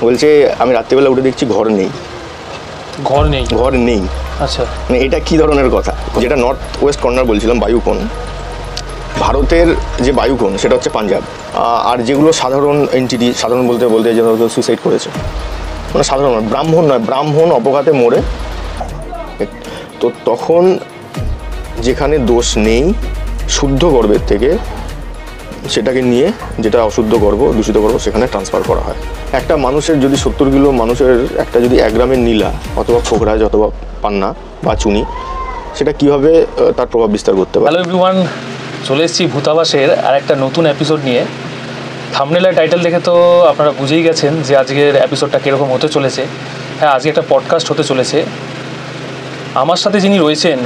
বলছে আমি রাত্রিবেলা উঠে দেখছি ঘর নেই। ঘর নেই। আচ্ছা, মানে এটা কি ধরনের কথা? যেটা নর্থ ওয়েস্ট কর্নার বলছিলাম, বায়ুকোণ, ভারতের যে বায়ুকোণ সেটা হচ্ছে পাঞ্জাব। আর যেগুলো সাধারণ এন্টিটি, সাধারণ বলতে যে সুইসাইড করেছে, মানে সাধারণ ব্রাহ্মণ নয়, ব্রাহ্মণ অপঘাতে মরে, তো তখন যেখানে দোষ নেই শুদ্ধ গর্ভের থেকে সেটাকে নিয়ে, যেটা অশুদ্ধ গর্ভ, দূষিত গর্ভ, সেখানে ট্রান্সফার করা হয়। একটা মানুষের যদি 70 কিলো মানুষের একটা যদি 1 গ্রামের নীলা অথবা খোকরাজ অথবা পান্না বা চুনি, সেটা কীভাবে তার প্রভাব বিস্তার করতে পারে। হ্যালো এভরিওয়ান, চলে এসেছি ভূতাবাসের আর একটা নতুন এপিসোড নিয়ে। থাম্বনেলের টাইটেল দেখে তো আপনারা বুঝেই গেছেন যে আজকের এপিসোডটা কীরকম হতে চলেছে। হ্যাঁ, আজকে একটা পডকাস্ট হতে চলেছে। আমার সাথে যিনি রয়েছেন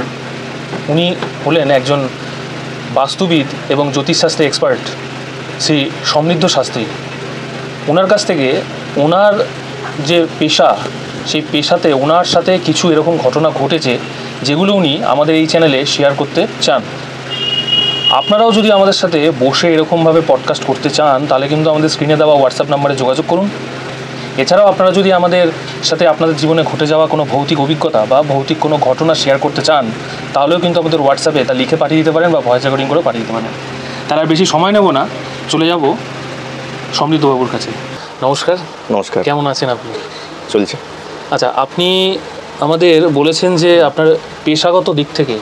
উনি হলেন একজন বাস্তুবিদ এবং জ্যোতিষশাস্ত্রে এক্সপার্ট, শ্রী সমৃদ্ধ শাস্ত্রী। ওনার কাছ থেকে ওনার যে পেশা, সেই পেশাতে ওনার সাথে কিছু এরকম ঘটনা ঘটেছে যেগুলো উনি আমাদের এই চ্যানেলে শেয়ার করতে চান। আপনারাও যদি আমাদের সাথে বসে এরকমভাবে পডকাস্ট করতে চান তাহলে কিন্তু আমাদের স্ক্রিনে দেওয়া হোয়াটসঅ্যাপ নাম্বারে যোগাযোগ করুন। এছাড়াও আপনারা যদি আমাদের সাথে আপনাদের জীবনে ঘটে যাওয়া কোনো ভৌতিক অভিজ্ঞতা বা ভৌতিক কোনো ঘটনা শেয়ার করতে চান তাহলেও কিন্তু আমাদের হোয়াটসঅ্যাপে তা লিখে পাঠিয়ে দিতে পারেন বা ভয়েস রেকর্ডিং করে পাঠিয়ে দিতে পারেন। তার আর বেশি সময় নেব না, চলে যাব সমৃদ্ধবাবুর কাছে। নমস্কার। নমস্কার। কেমন আছেন আপনি? চলছে। আচ্ছা, আপনি আমাদের বলেছেন যে আপনার পেশাগত দিক থেকে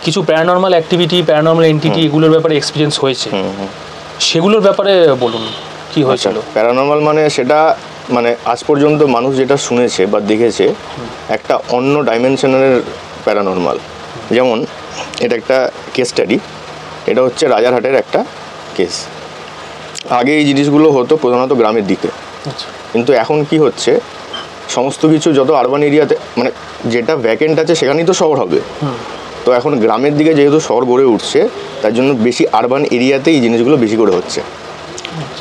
কিছু প্যারানর্মাল অ্যাক্টিভিটি, প্যারানর্মাল এন্টিটি এগুলোর ব্যাপারে এক্সপিরিয়েন্স হয়েছে, সেগুলোর ব্যাপারে বলুন কি হয়েছিল। প্যারানর্মাল মানে সেটা মানে আজ পর্যন্ত মানুষ যেটা শুনেছে বা দেখেছে একটা অন্য ডাইমেনশনের প্যারানর্মাল। যেমন এটা একটা কেস স্টাডি, এটা হচ্ছে রাজারহাটের একটা কেস। আগে এই জিনিসগুলো হতো প্রধানত গ্রামের দিকে, কিন্তু এখন কি হচ্ছে সমস্ত কিছু যত আরবান এরিয়াতে, মানে যেটা ভ্যাকেন্ট আছে সেখানেই তো শহর হবে, তো এখন গ্রামের দিকে যেহেতু শহর গড়ে উঠছে তার জন্য বেশি আরবান এরিয়াতে এই জিনিসগুলো বেশি করে হচ্ছে।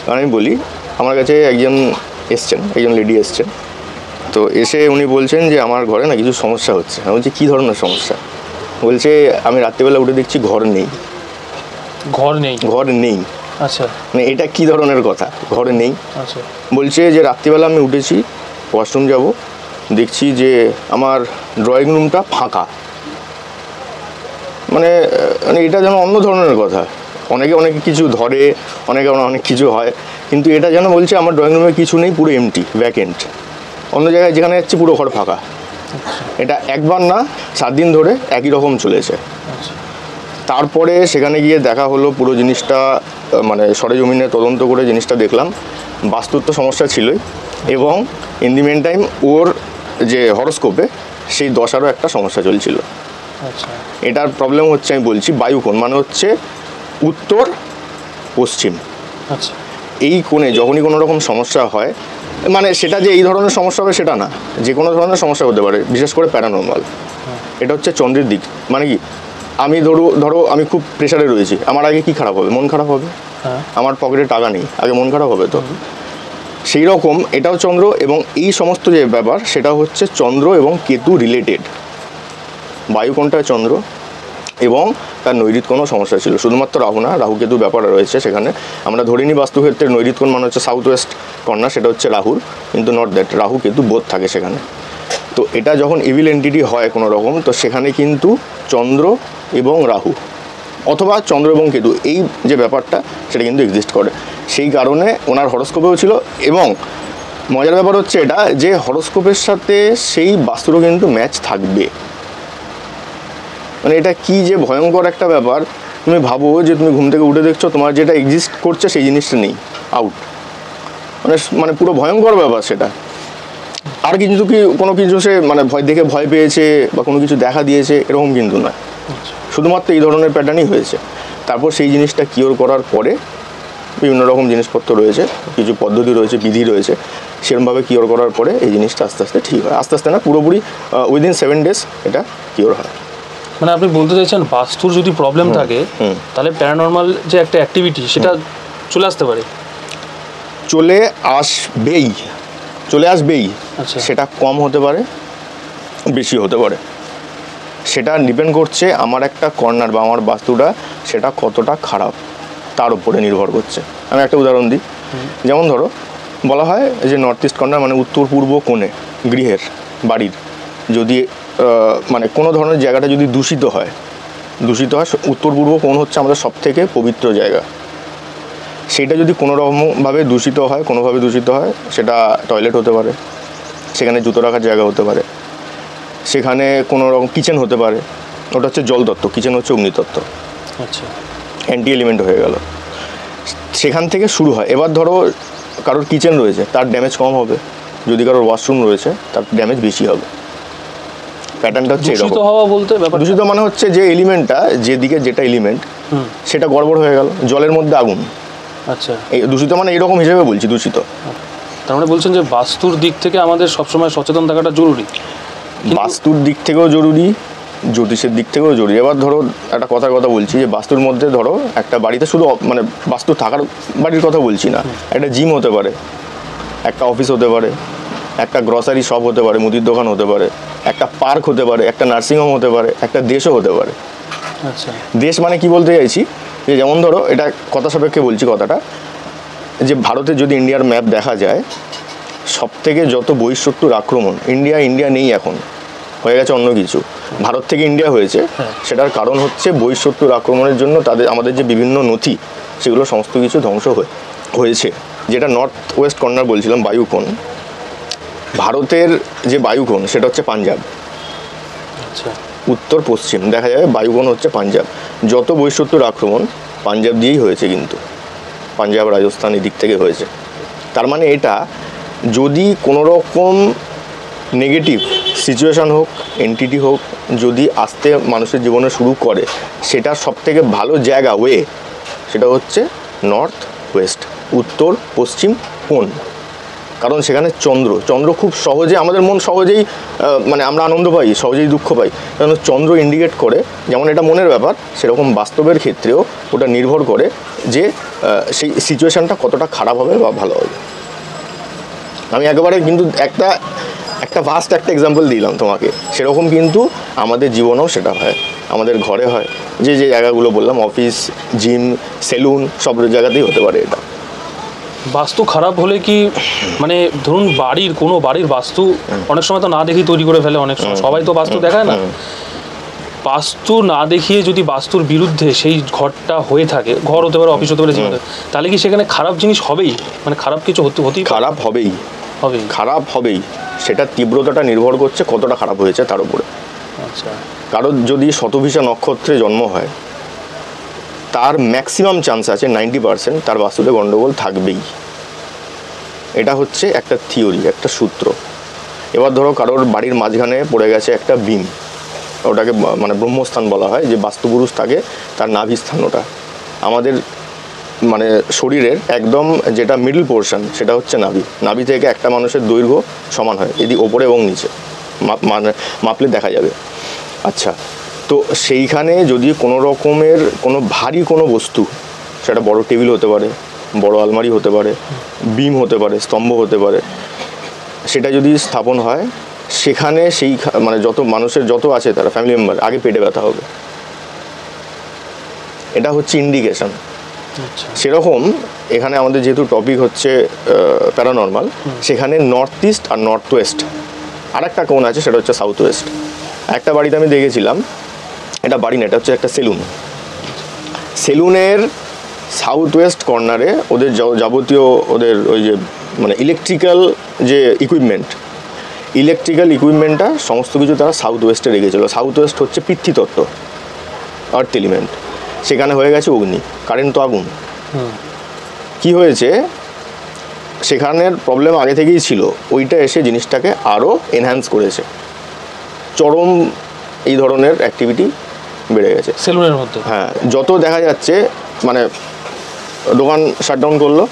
কারণ আমি বলি, আমার কাছে একজন লেডি এসছেন, তো এসে উনি বলছেন যে আমার ঘরে না কিছু সমস্যা হচ্ছে। আমি বলছি কী ধরনের সমস্যা? বলছে আমি রাত্রিবেলা উঠে দেখছি ঘর নেই। আচ্ছা, মানে এটা কি ধরনের কথা? ঘর নেই। আচ্ছা। বলছে যে রাত্রিবেলা আমি উঠেছি, ওয়াশরুম যাব, দেখছি যে আমার ড্রয়িং রুমটা ফাঁকা। মানে এটা যেন অন্য ধরনের কথা। অনেকে অনেক কিছু ধরে, অনেক কিছু হয়, কিন্তু এটা যেন বলছে আমার ড্রয়িং রুমে কিছু নেই, পুরো এমটি, ভ্যাকেন্ট। অন্য জায়গায় যেখানে যাচ্ছে পুরো ঘর ফাঁকা। এটা একবার না 7 দিন ধরে একই রকম চলেছে। তারপরে সেখানে গিয়ে দেখা হলো পুরো জিনিসটা, মানে সরেজমিনে তদন্ত করে জিনিসটা দেখলাম বাস্তুর তো সমস্যা ছিলই, এবং ইন দি মেন টাইম ওর যে হরোস্কোপে সেই দশারও একটা সমস্যা চলছিল। এটার প্রবলেম হচ্ছে, আমি বলছি, বায়ুকোণ মানে হচ্ছে উত্তর পশ্চিম। এই কোণে যখনই কোনো রকম সমস্যা হয়, মানে সেটা যে এই ধরনের সমস্যা হবে সেটা না, যে কোনো ধরনের সমস্যা হতে পারে, বিশেষ করে প্যারানর্মাল। এটা হচ্ছে চন্দ্রের দিক। মানে কি, আমি ধরো আমি খুব প্রেশারে রয়েছি, আমার আগে কি খারাপ হবে? মন খারাপ হবে। আমার পকেটে টাকা নেই, আগে মন খারাপ হবে। তো সেই রকম এটাও চন্দ্র, এবং এই সমস্ত যে ব্যাপার সেটা হচ্ছে চন্দ্র এবং কেতু রিলেটেড। বায়ুকোণটা চন্দ্র, এবং তার নৈরিত কোনো সমস্যা ছিল। শুধুমাত্র রাহু না, রাহু কেতু ব্যাপার রয়েছে সেখানে। আমরা ধরিনি বাস্তুক্ষেত্রের নৈরিত কোণ মানে হচ্ছে সাউথ ওয়েস্ট কর্নার, সেটা হচ্ছে রাহুর, কিন্তু নট দ্যাট, রাহু কেতু বোধ থাকে সেখানে। তো এটা যখন ইভিল এন্টিটি হয় কোনো রকম, তো সেখানে কিন্তু চন্দ্র এবং রাহু অথবা চন্দ্র এবং কেতু এই যে ব্যাপারটা সেটা কিন্তু এক্সিস্ট করে। সেই কারণে ওনার হরোস্কোপেও ছিল, এবং মজার ব্যাপার হচ্ছে এটা যে হরোস্কোপের সাথে সেই বাস্তুরও কিন্তু ম্যাচ থাকবে। মানে এটা কি যে ভয়ঙ্কর একটা ব্যাপার। তুমি ভাবো যে তুমি ঘুম থেকে উঠে দেখছো তোমার যেটা এক্সিস্ট করছে সেই জিনিসটা নেই, আউট। মানে পুরো ভয়ঙ্কর ব্যাপার সেটা। আর কিন্তু কি কোনো কিছু সে মানে ভয় পেয়েছে বা কোনো কিছু দেখা দিয়েছে এরকম কিন্তু নয়, শুধুমাত্র এই ধরনের প্যাটার্নই হয়েছে। তারপর সেই জিনিসটা কিওর করার পরে বিভিন্ন রকম জিনিসপত্র রয়েছে, কিছু পদ্ধতি রয়েছে, বিধি রয়েছে, সেরকমভাবে কিওর করার পরে এই জিনিসটা আস্তে আস্তে ঠিক হয়। আস্তে আস্তে না, পুরোপুরি উইদিন 7 days এটা কিওর হয়। মানে আপনি বলতে চাইছেন বাস্তুর যদি প্রবলেম থাকে তাহলে প্যারানর্মাল যে একটা অ্যাক্টিভিটি সেটা চলে আসতে পারে? চলে আসবেই। আচ্ছা। সেটা কম হতে পারে, বেশি হতে পারে, সেটা ডিপেন্ড করছে আমার একটা কর্নার বা আমার বাস্তুটা সেটা কতটা খারাপ তার উপরে নির্ভর করছে। আমি একটা উদাহরণ দিই, যেমন ধরো বলা হয় যে নর্থ ইস্ট কর্নার মানে উত্তর পূর্ব কোণে গৃহের বাড়ির যদি মানে কোনো ধরনের জায়গাটা যদি দূষিত হয় উত্তর পূর্ব কোণ হচ্ছে আমাদের সবথেকে পবিত্র জায়গা। সেটা যদি কোনোভাবে দূষিত হয় সেটা টয়লেট হতে পারে, সেখানে জুতো রাখার জায়গা হতে পারে, সেখানে কোনো রকম কিচেন হতে পারে, ওটা হচ্ছে জলতত্ত্ব, কিচেন হচ্ছে অগ্নিতত্ত্ব, আচ্ছা অ্যান্টি এলিমেন্ট হয়ে গেল। সেখান থেকে শুরু হয়। এবার ধরো কারোর কিচেন রয়েছে তার ড্যামেজ কম হবে, যদি কারোর ওয়াশরুম রয়েছে তার ড্যামেজ বেশি হবে। প্যাটার্নটা হচ্ছে এরকম। দূষিত হওয়া বলতে ব্যাপার দূষিত মানে হচ্ছে যে এলিমেন্টটা, যেদিকে যেটা এলিমেন্ট সেটা গড়বড় হয়ে গেল। জলের মধ্যে আগুন, আচ্ছা এই দূষিত মানে এরকম হিসেবে বলছি দূষিত। তার মানে বলছেন যে বাস্তুর দিক থেকে আমাদের সবসময় সচেতন থাকাটা জরুরি। বাস্তুর দিক থেকেও জরুরি, জ্যোতিষের দিক থেকেও জরুরি। এবার ধরো একটা কথার কথা বলছি যে বাস্তুর মধ্যে ধরো একটা বাড়িতে শুধু মানে বাস্তু থাকার বাড়ির কথা বলছি না, একটা জিম হতে পারে, একটা অফিস হতে পারে, একটা গ্রসারি শপ হতে পারে, মুদির দোকান হতে পারে, একটা পার্ক হতে পারে, একটা নার্সিংহোম হতে পারে, একটা দেশও হতে পারে। আচ্ছা দেশ মানে কি বলতে চাইছি যে যেমন ধরো এটা কথা সাপেক্ষে বলছি কথাটা, যে ভারতে যদি ইন্ডিয়ার ম্যাপ দেখা যায় সবথেকে যত বহিঃশত্রুর আক্রমণ, ইন্ডিয়া নেই এখন, হয়ে গেছে অন্য কিছু। ভারত থেকে ইন্ডিয়া হয়েছে, সেটার কারণ হচ্ছে বহিঃশত্রুর আক্রমণের জন্য আমাদের যে বিভিন্ন নথি সেগুলো সমস্ত কিছু ধ্বংস হয়েছে। যেটা নর্থ ওয়েস্ট কর্নার বলছিলাম, বায়ুকোণ, ভারতের যে বায়ুকোণ সেটা হচ্ছে পাঞ্জাব। আচ্ছা উত্তর পশ্চিম দেখা যাবে বায়ুকোণ হচ্ছে পাঞ্জাব। যত বহিঃশত্রুর আক্রমণ পাঞ্জাব দিয়েই হয়েছে, কিন্তু পাঞ্জাব রাজস্থান এই দিক থেকে হয়েছে। তার মানে এটা যদি কোনো রকম নেগেটিভ সিচুয়েশান হোক, এন্টিটি হোক, যদি আসতে মানুষের জীবনে শুরু করে, সেটার সবথেকে ভালো জায়গা সেটা হচ্ছে নর্থ ওয়েস্ট, উত্তর পশ্চিম কোণ। কারণ সেখানে চন্দ্র খুব সহজে, আমাদের মন সহজেই মানে আমরা আনন্দ পাই, সহজেই দুঃখ পাই, কারণ চন্দ্র ইন্ডিকেট করে, যেমন এটা মনের ব্যাপার সেরকম বাস্তবের ক্ষেত্রেও ওটা নির্ভর করে যে সেই সিচুয়েশানটা কতটা খারাপ হবে বা ভালো হবে। আমি একেবারে কিন্তু একটা ভাস্ট একটা এক্সাম্পল দিলাম তোমাকে, সেরকম কিন্তু আমাদের জীবনেও সেটা হয়, আমাদের ঘরে হয়, যে জায়গাগুলো বললাম, অফিস, জিম, সেলুন, সব জায়গাতেই হতে পারে এটা। বাস্তু খারাপ হলে কি মানে ধরুন কোনো বাড়ির বাস্তু অনেক সময় তো না দেখেই তৈরি করে ফেলে, অনেক সময় সবাই তো বাস্তু দেখায় না। বাস্তু না দেখিয়ে যদি বাস্তুর বিরুদ্ধে সেই ঘরটা হয়ে থাকে, ঘর হতে পারে, অফিস হতে পারে, তাহলে কি সেখানে খারাপ জিনিস হবেই, মানে খারাপ কিছু হতেই খারাপ হবেই। সেটার তীব্রতাটা নির্ভর করছে কতটা খারাপ হয়েছে তার উপরে। আচ্ছা, কারোর যদি শতভিষা নক্ষত্রে জন্ম হয় তার ম্যাক্সিমাম চান্স আছে 90% তার বাস্তুতে গণ্ডগোল থাকবেই। এটা হচ্ছে একটা থিওরি, একটা সূত্র। এবার ধরো কারোর বাড়ির মাঝখানে পড়ে গেছে একটা বিম, ওটাকে মানে ব্রহ্মস্থান বলা হয়, যে বাস্তুপুরুষ থাকে তার নাভিস্থান। ওটা আমাদের মানে শরীরের একদম যেটা মিডল পোর্শন সেটা হচ্ছে নাভি থেকে একটা মানুষের দৈর্ঘ্য সমান হয়, এদিকে ওপরে এবং নিচে মাপলে দেখা যাবে। আচ্ছা, তো সেইখানে যদি কোনো রকমের কোনো ভারী কোনো বস্তু, সেটা বড় টেবিল হতে পারে, বড় আলমারি হতে পারে, বিম হতে পারে, স্তম্ভ হতে পারে, সেটা যদি স্থাপন হয় সেখানে সেই মানে যত মানুষের যত আছে তারা ফ্যামিলি মেম্বার আগে পেটে ব্যথা হবে। এটা হচ্ছে ইন্ডিকেশন। সেরকম এখানে আমাদের যেহেতু টপিক হচ্ছে প্যারানর্মাল, সেখানে নর্থ ইস্ট আর নর্থ ওয়েস্ট আর একটা কোণ আছে, সেটা হচ্ছে সাউথ ওয়েস্ট। একটা বাড়িতে আমি দেখেছিলাম, এটা বাড়ি না, এটা হচ্ছে একটা সেলুনের সাউথ ওয়েস্ট কর্নারে ওদের যাবতীয় ওদের ওই যে মানে ইলেকট্রিক্যাল ইকুইপমেন্টটা সমস্ত কিছু তারা সাউথ ওয়েস্টে রেখেছিল। সাউথ ওয়েস্ট হচ্ছে পৃথ্বীতত্ত্ব, আর্থ এলিমেন্ট। সেখানে হয়ে গেছে অগ্নি, কারেন্ট তো আগুন। কি হয়েছে, সেখানের প্রবলেম আগে থেকেই ছিল, ওইটা এসে জিনিসটাকে আরও এনহ্যান্স করেছে। চরম এই ধরনের অ্যাক্টিভিটি বেড়ে গেছে সেলুনের মধ্যে। হ্যাঁ, যত দেখা যাচ্ছে মানে দোকান শাটডাউন করলো,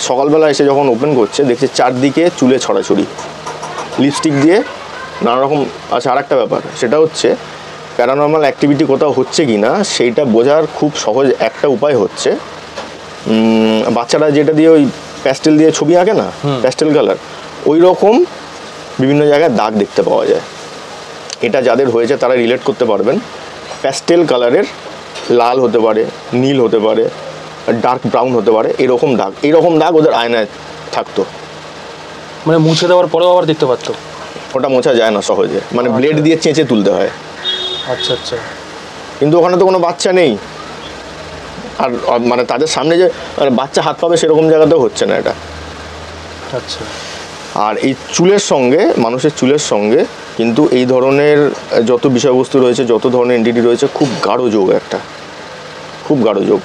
সকালবেলা এসে যখন ওপেন করছে দেখছে চারদিকে চুলে ছড়াছড়ি, লিপস্টিক দিয়ে নানা রকম। আচ্ছা, আর একটা ব্যাপার, সেটা হচ্ছে প্যারানর্মাল অ্যাক্টিভিটি কোথাও হচ্ছে কি না সেইটা বোঝার খুব সহজ একটা উপায় হচ্ছে, বাচ্চারা যেটা দিয়ে ওই প্যাস্টেল দিয়ে ছবি আঁকে না, প্যাস্টেল কালার, ওই রকম বিভিন্ন জায়গায় দাগ দেখতে পাওয়া যায়। এটা যাদের হয়েছে তারা রিলেট করতে পারবেন। প্যাস্টেল কালারের লাল হতে পারে, নীল হতে পারে, ডার্ক ব্রাউন হতে পারে, এরকম দাগ ওদের আয়নায় থাকতো মানে মুছে দেওয়ার পরেও আবার দেখতে পারতো? ওটা মোছা যায় না সহজে, মানে ব্লেড দিয়ে চেঁচে তুলতে হয়। আচ্ছা আচ্ছা। কিন্তু ওখানে তো কোনো বাচ্চা নেই, আর মানে তাদের সামনে যে মানে বাচ্চা হাত পাবে সেরকম জায়গাতেও হচ্ছে না এটা। আচ্ছা। আর এই চুলের সঙ্গে, মানুষের চুলের সঙ্গে কিন্তু এই ধরনের যত বিষয়বস্তু রয়েছে, যত ধরনের এন্টিটি রয়েছে, খুব গাঢ় যোগ একটা, খুব গাঢ় যোগ।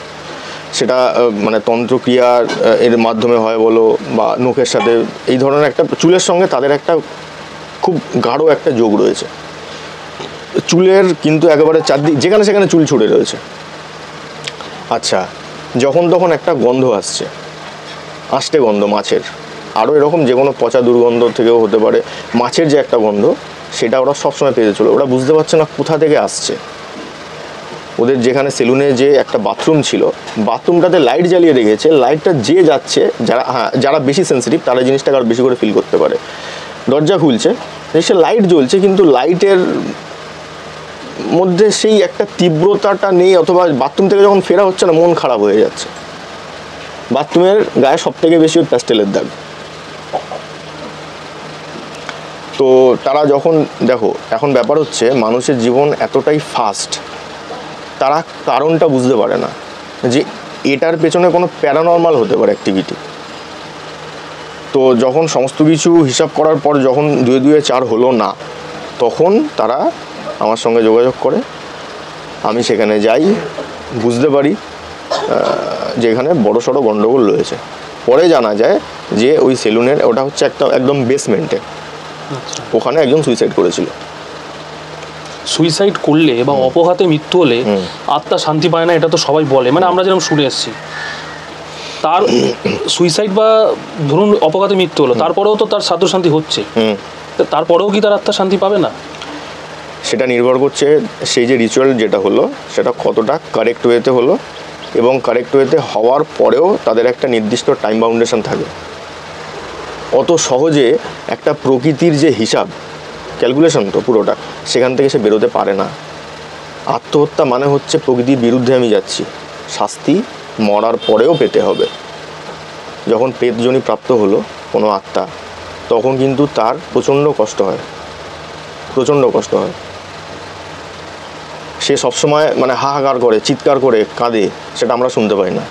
সেটা মানে তন্ত্রক্রিয়া এর মাধ্যমে হয় বলো, বা নখের সাথে, এই ধরনের একটা চুলের সঙ্গে তাদের একটা খুব গাঢ় একটা যোগ রয়েছে। চুলের কিন্তু একেবারে চারদিক যেখানে সেখানে চুল ছুটে রয়েছে। আচ্ছা, যখন তখন একটা গন্ধ আসছে, আষ্টে গন্ধ মাছের, আরও এরকম যে কোনো পচা দুর্গন্ধ থেকেও হতে পারে, মাছের যে একটা গন্ধ, সেটা ওরা সবসময় পেতে চলে। ওরা বুঝতে পারছে না কোথা থেকে আসছে। ওদের যেখানে সেলুনে যে একটা বাথরুম ছিল, বাথরুমটাতে লাইট জ্বালিয়ে রেখেছে, লাইটটা যে যাচ্ছে, যারা বেশি সেন্সিটিভ তারা জিনিসটাকে আরও বেশি করে ফিল করতে পারে। দরজা খুলছে, সে লাইট জ্বলছে, কিন্তু লাইটের মধ্যে সেই একটা তীব্রতাটা নেই, অথবা বাথরুম থেকে যখন ফেরা হচ্ছে না, মন খারাপ হয়ে যাচ্ছে। বাথরুমের গায়ে সব থেকে বেশি ওই প্যাস্টেলের দাগ। তো তারা যখন, দেখো এখন ব্যাপার হচ্ছে মানুষের জীবন এতটাই ফাস্ট, তারা কারণটা বুঝতে পারে না যে এটার পেছনে কোনো প্যারানর্মাল হতে পারে অ্যাক্টিভিটি। তো যখন সমস্ত কিছু হিসাব করার পর যখন 2 2 4 হলো না, তখন তারা আমার সঙ্গে যোগাযোগ করে। আমি সেখানে যাই, বুঝতে পারি যে এখানে বড়সড় গণ্ডগোল রয়েছে। পরে জানা যায় যে ওই সেলুনের, ওটা হচ্ছে একটা একদম বেসমেন্টে, ওখানে একজন সুইসাইড করেছিল। সুইসাইড করলে বা অপঘাতে মৃত্যু হলে আত্মা শান্তি পায় না, এটা তো সবাই বলে, মানে আমরা যেরকম শুনে এসেছি। তার সুইসাইড বা ধরুন অপঘাতে মৃত্যু হলো, তারপরেও তো তার সাধ্য শান্তি হচ্ছে, তারপরেও কি তার আত্মা শান্তি পাবে না? সেটা নির্ভর করছে সেই যে রিচুয়াল যেটা হলো সেটা কতটা কারেক্ট ওয়েতে হলো, এবং কারেক্ট ওয়েতে হওয়ার পরেও তাদের একটা নির্দিষ্ট টাইম বাউন্ডেশন থাকে। অত সহজে একটা প্রকৃতির যে হিসাব, ক্যালকুলেশন তো পুরোটা, সেখান থেকে সে বেরোতে পারে না। আত্মহত্যা মানে হচ্ছে প্রকৃতির বিরুদ্ধে আমি যাচ্ছি, শাস্তি মরার পরেও পেতে হবে। যখন প্রেতজনি প্রাপ্ত হলো কোনো আত্মা, তখন কিন্তু তার প্রচণ্ড কষ্ট হয়, প্রচণ্ড কষ্ট হয়। সে সবসময় মানে হাহাকার করে, চিৎকার করে, কাঁদে, সেটা আমরা শুনতে পাই না।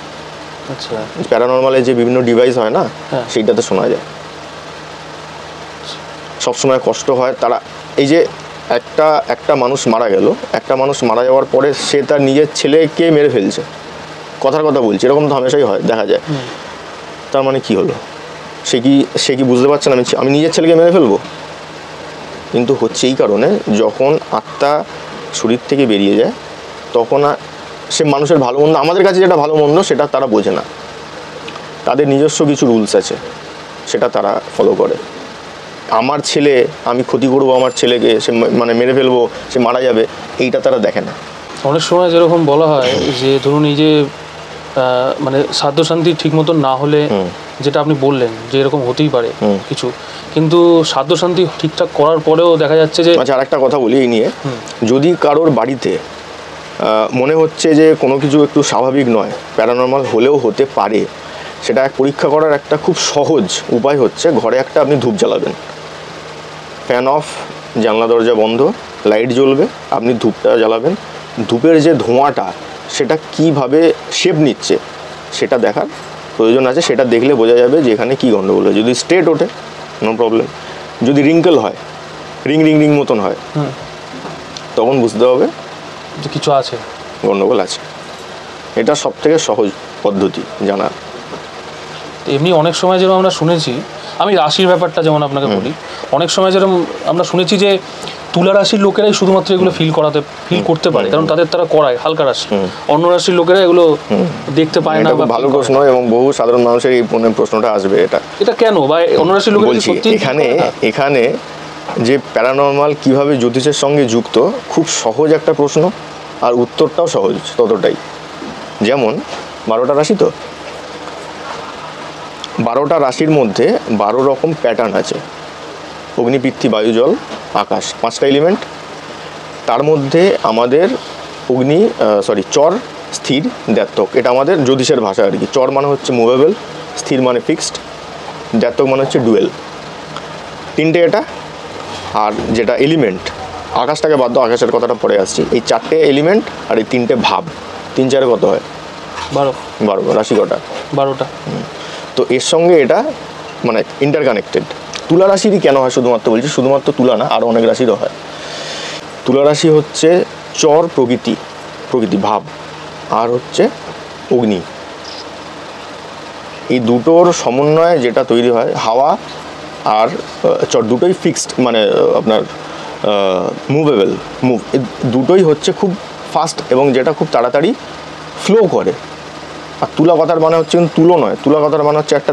আচ্ছা, প্যারানর্মালে যে বিভিন্ন ডিভাইস হয় না, সেইটাতে শোনা যায়। সবসময় কষ্ট হয় তারা। এই যে একটা মানুষ মারা গেল, একটা মানুষ মারা যাওয়ার পরে সে তার নিজের ছেলেকে মেরে ফেলছে, কথার কথা বলছি, এরকম তো হামেশাই হয়, দেখা যায়। তার মানে কি হলো? সে কি বুঝতে পারছে না আমি নিজের ছেলেকে মেরে ফেলবো? কিন্তু হচ্ছে এই কারণে, যখন আত্মা শরীর থেকে বেরিয়ে যায়, তখন সে মানুষের ভালো মন্দ, আমাদের কাছে যেটা ভালো মন্দ সেটা তারা বোঝে না। তাদের নিজস্ব কিছু রুলস আছে, সেটা তারা ফলো করে। আমার ছেলে, আমি ক্ষতি করবো আমার ছেলেকে, সে মানে মেরে ফেলবো, সে মারা যাবে, এইটা তারা দেখে না। অনেক সময় যেরকম বলা হয় যে ধরুন এই যে মানে সাধ্য শান্তি ঠিক মতন না হলে, যেটা আপনি বললেন যে এরকম হতেই পারে কিছু, কিন্তু সাধ্য শান্তি ঠিকঠাক করার পরেও দেখা যাচ্ছে যে। আচ্ছা, আর একটা কথা বলি এই নিয়ে, যদি কারোর বাড়িতে মনে হচ্ছে যে কোনো কিছু একটু স্বাভাবিক নয়, প্যারানর্মাল হলেও হতে পারে, সেটা পরীক্ষা করার একটা খুব সহজ উপায় হচ্ছে, ঘরে একটা আপনি ধূপ জ্বালাবেন, ফ্যান অফ, জানলা দরজা বন্ধ, লাইট জ্বলবে, আপনি ধূপটা জ্বালাবেন। ধূপের যে ধোঁয়াটা সেটা কিভাবে শেপ নিচ্ছে সেটা দেখার প্রয়োজন আছে। সেটা দেখলে বোঝা যাবে যে এখানে কী গণ্ডগোল হয়। যদি স্ট্রেট ওঠে, নো প্রবলেম। যদি রিঙ্কেল হয়, রিং রিং রিং মতন হয়, তখন বুঝতে হবে যে কিছু আছে, গণ্ডগোল আছে। এটা সব থেকে সহজ পদ্ধতি জানার। এমনি অনেক সময় যেরকম আমরা শুনেছি, আমি রাশির ব্যাপারটা যেমন আপনাকে বলি, অনেক সময় যেরকম আমরা শুনেছি যে তুলা রাশির লোকেরাই শুধুমাত্র এগুলো ফিল করতে পারে, কারণ তারা করায় হালকা রাশি, অন্য রাশির লোকেরা এগুলো দেখতে পায় না। ভালো প্রশ্ন, এবং বহু সাধারণ মানুষের এই প্রশ্নটা আসবে, এটা কেন বা অন্য রাশির লোকেরা বলছি। এখানে যে প্যারানর্মাল কিভাবে জ্যোতিষের সঙ্গে যুক্ত, খুব সহজ একটা প্রশ্ন, আর উত্তরটাও সহজ ততটাই। যেমন 12টা রাশি, তো 12টা রাশির মধ্যে 12 রকম প্যাটার্ন আছে। অগ্নি, পৃথিবী, বায়ু, জল, আকাশ, 5টা এলিমেন্ট। তার মধ্যে আমাদের চর, স্থির, দ্ব্যর্থক, এটা আমাদের জ্যোতিষের ভাষা আর কি। চর মানে হচ্ছে মুভেবল, স্থির মানে ফিক্সড, দ্ব্যর্থক মানে হচ্ছে ডুয়েল। তিনটে এটা, আর যেটা এলিমেন্ট, আকাশটাকে বাদ দাও, আকাশের কথাটা পরে আসছি, এই 4টে এলিমেন্ট আর এই 3টে ভাব, 3 4 কত হয়? 12 রাশি কটা? 12টা। তো এর সঙ্গে এটা মানে ইন্টারকানেক্টেড। তুলা রাশিরই কেন হয় শুধুমাত্র বলছি, শুধুমাত্র তুলা না, আরও অনেক রাশিরও হয়। তুলা রাশি হচ্ছে চর প্রকৃতি, ভাব, আর হচ্ছে অগ্নি, এই দুটোর সমন্বয়ে যেটা তৈরি হয়, হাওয়া আর চর দুটোই ফিক্সড, মানে আপনার মুভেবল, এই দুটোই হচ্ছে খুব ফাস্ট এবং যেটা খুব তাড়াতাড়ি ফ্লো করে। আর তুলা কথার মানে হচ্ছে কিন্তু তুলো নয়, তুলা কথার মানে হচ্ছে একটা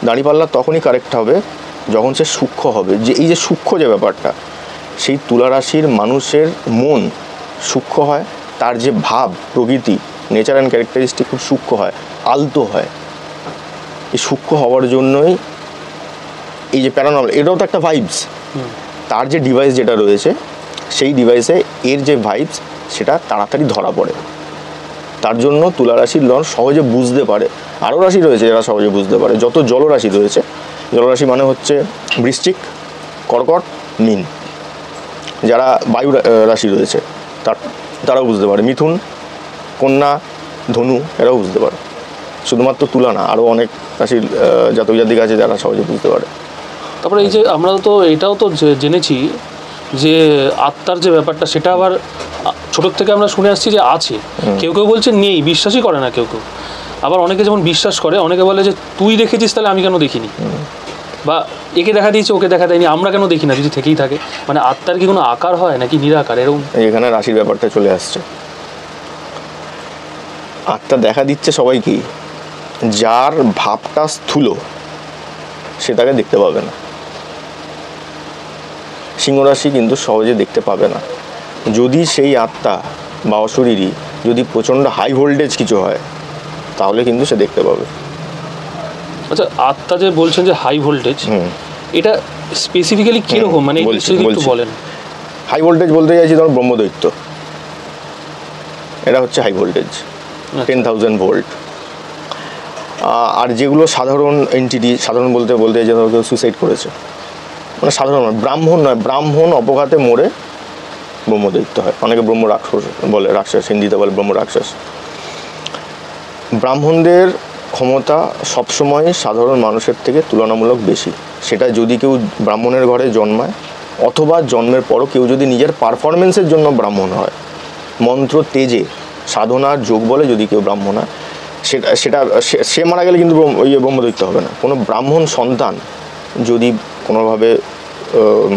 দাঁড়িপাল্লা তখনই কারেক্ট হবে যখন সে সূক্ষ্ম হবে। যে এই যে সূক্ষ্ম যে ব্যাপারটা, সেই তুলা রাশির মানুষের মন সূক্ষ্ম হয়, তার যে ভাব প্রকৃতি নেচার অ্যান্ড ক্যারেক্টারিস্টিক খুব সূক্ষ্ম হয়, আলতো হয়। এই সূক্ষ্ম হওয়ার জন্যই এই যে প্যারানর্মাল, এটাও তো একটা ভাইবস। তার যে ডিভাইস যেটা রয়েছে, সেই ডিভাইসে এর যে ভাইবস সেটা তাড়াতাড়ি ধরা পড়ে। তার জন্য তুলা রাশির লন সহজে বুঝতে পারে। আরও রাশি রয়েছে যারা সহজে বুঝতে পারে, যত জলরাশি রয়েছে, জলরাশি মানে হচ্ছে বৃশ্চিক, কর্কট, মীন। যারা বায়ু রাশি রয়েছে তারাও বুঝতে পারে, মিথুন, কন্যা, ধনু, এরাও বুঝতে পারে। শুধুমাত্র তুলা না, আরও অনেক রাশির জাতক জাতিকা আছে যারা সহজে বুঝতে পারে। তারপরে এই যে আমরা তো এটাও তো জেনেছি যে আত্মার যে ব্যাপারটা, সেটা আবার ছোটোর থেকে আমরা শুনে আসছি যে আছে, কেউ কেউ বলছে নেই, বিশ্বাসই করে না কেউ কেউ। আবার অনেকে যেমন বিশ্বাস করে, অনেকে বলে যে তুই দেখেছিস তাহলে আমি কেন দেখিনি, বা একে দেখা দিয়েছে ওকে দেখা দেয়নি, আমরা কেন দেখি না যদি থেকেই থাকে। মানে আত্মার কি কোনো আকার হয় নাকি নিরাকার, এরকম? এখানে রাশির ব্যাপারটা চলে আসছে। আত্মা দেখা দিচ্ছে সবাইকেই, যার ভাবটা স্থূল সে তাকে দেখতে পাবে না। সিংহরাশি কিন্তু সহজে দেখতে পাবে না। যদি সেই আত্মা বা অশরীরী যদি প্রচণ্ড হাই ভোল্টেজ কিছু হয়, তাহলে কিন্তু সে দেখতে পাবে। আচ্ছা, আত্মা যে বলছেন যে হাই ভোল্টেজ, এটা স্পেসিফিক্যালি কীরকম, মানে একটু বলেন। হাই ভোল্টেজ বলতে চাইছি ধরো ব্রহ্মদৈত্য, এটা হচ্ছে হাই ভোল্টেজ, 10,000 ভোল্ট। আর যেগুলো সাধারণ এন্টিটি, সাধারণ বলতে যে ধরো কেউ সুইসাইড করেছে, মানে সাধারণ ব্রাহ্মণ নয়, ব্রাহ্মণ অপঘাতে মরে ব্রহ্মদৈত্য হয়। অনেকে ব্রহ্ম রাক্ষস বলে, রাক্ষস হিন্দিতে বলে ব্রহ্ম রাক্ষস। ব্রাহ্মণদের ক্ষমতা সবসময় সাধারণ মানুষের থেকে তুলনামূলক বেশি। সেটা যদি কেউ ব্রাহ্মণের ঘরে জন্মায়, অথবা জন্মের পরও কেউ যদি নিজের পারফরমেন্সের জন্য ব্রাহ্মণ হয়, মন্ত্র তেজে সাধনার যোগ বলে যদি কেউ ব্রাহ্মণ হয়, সে মারা গেলে কিন্তু ব্রহ্মদৈত্য হবে না। কোনো ব্রাহ্মণ সন্তান যদি কোনোভাবে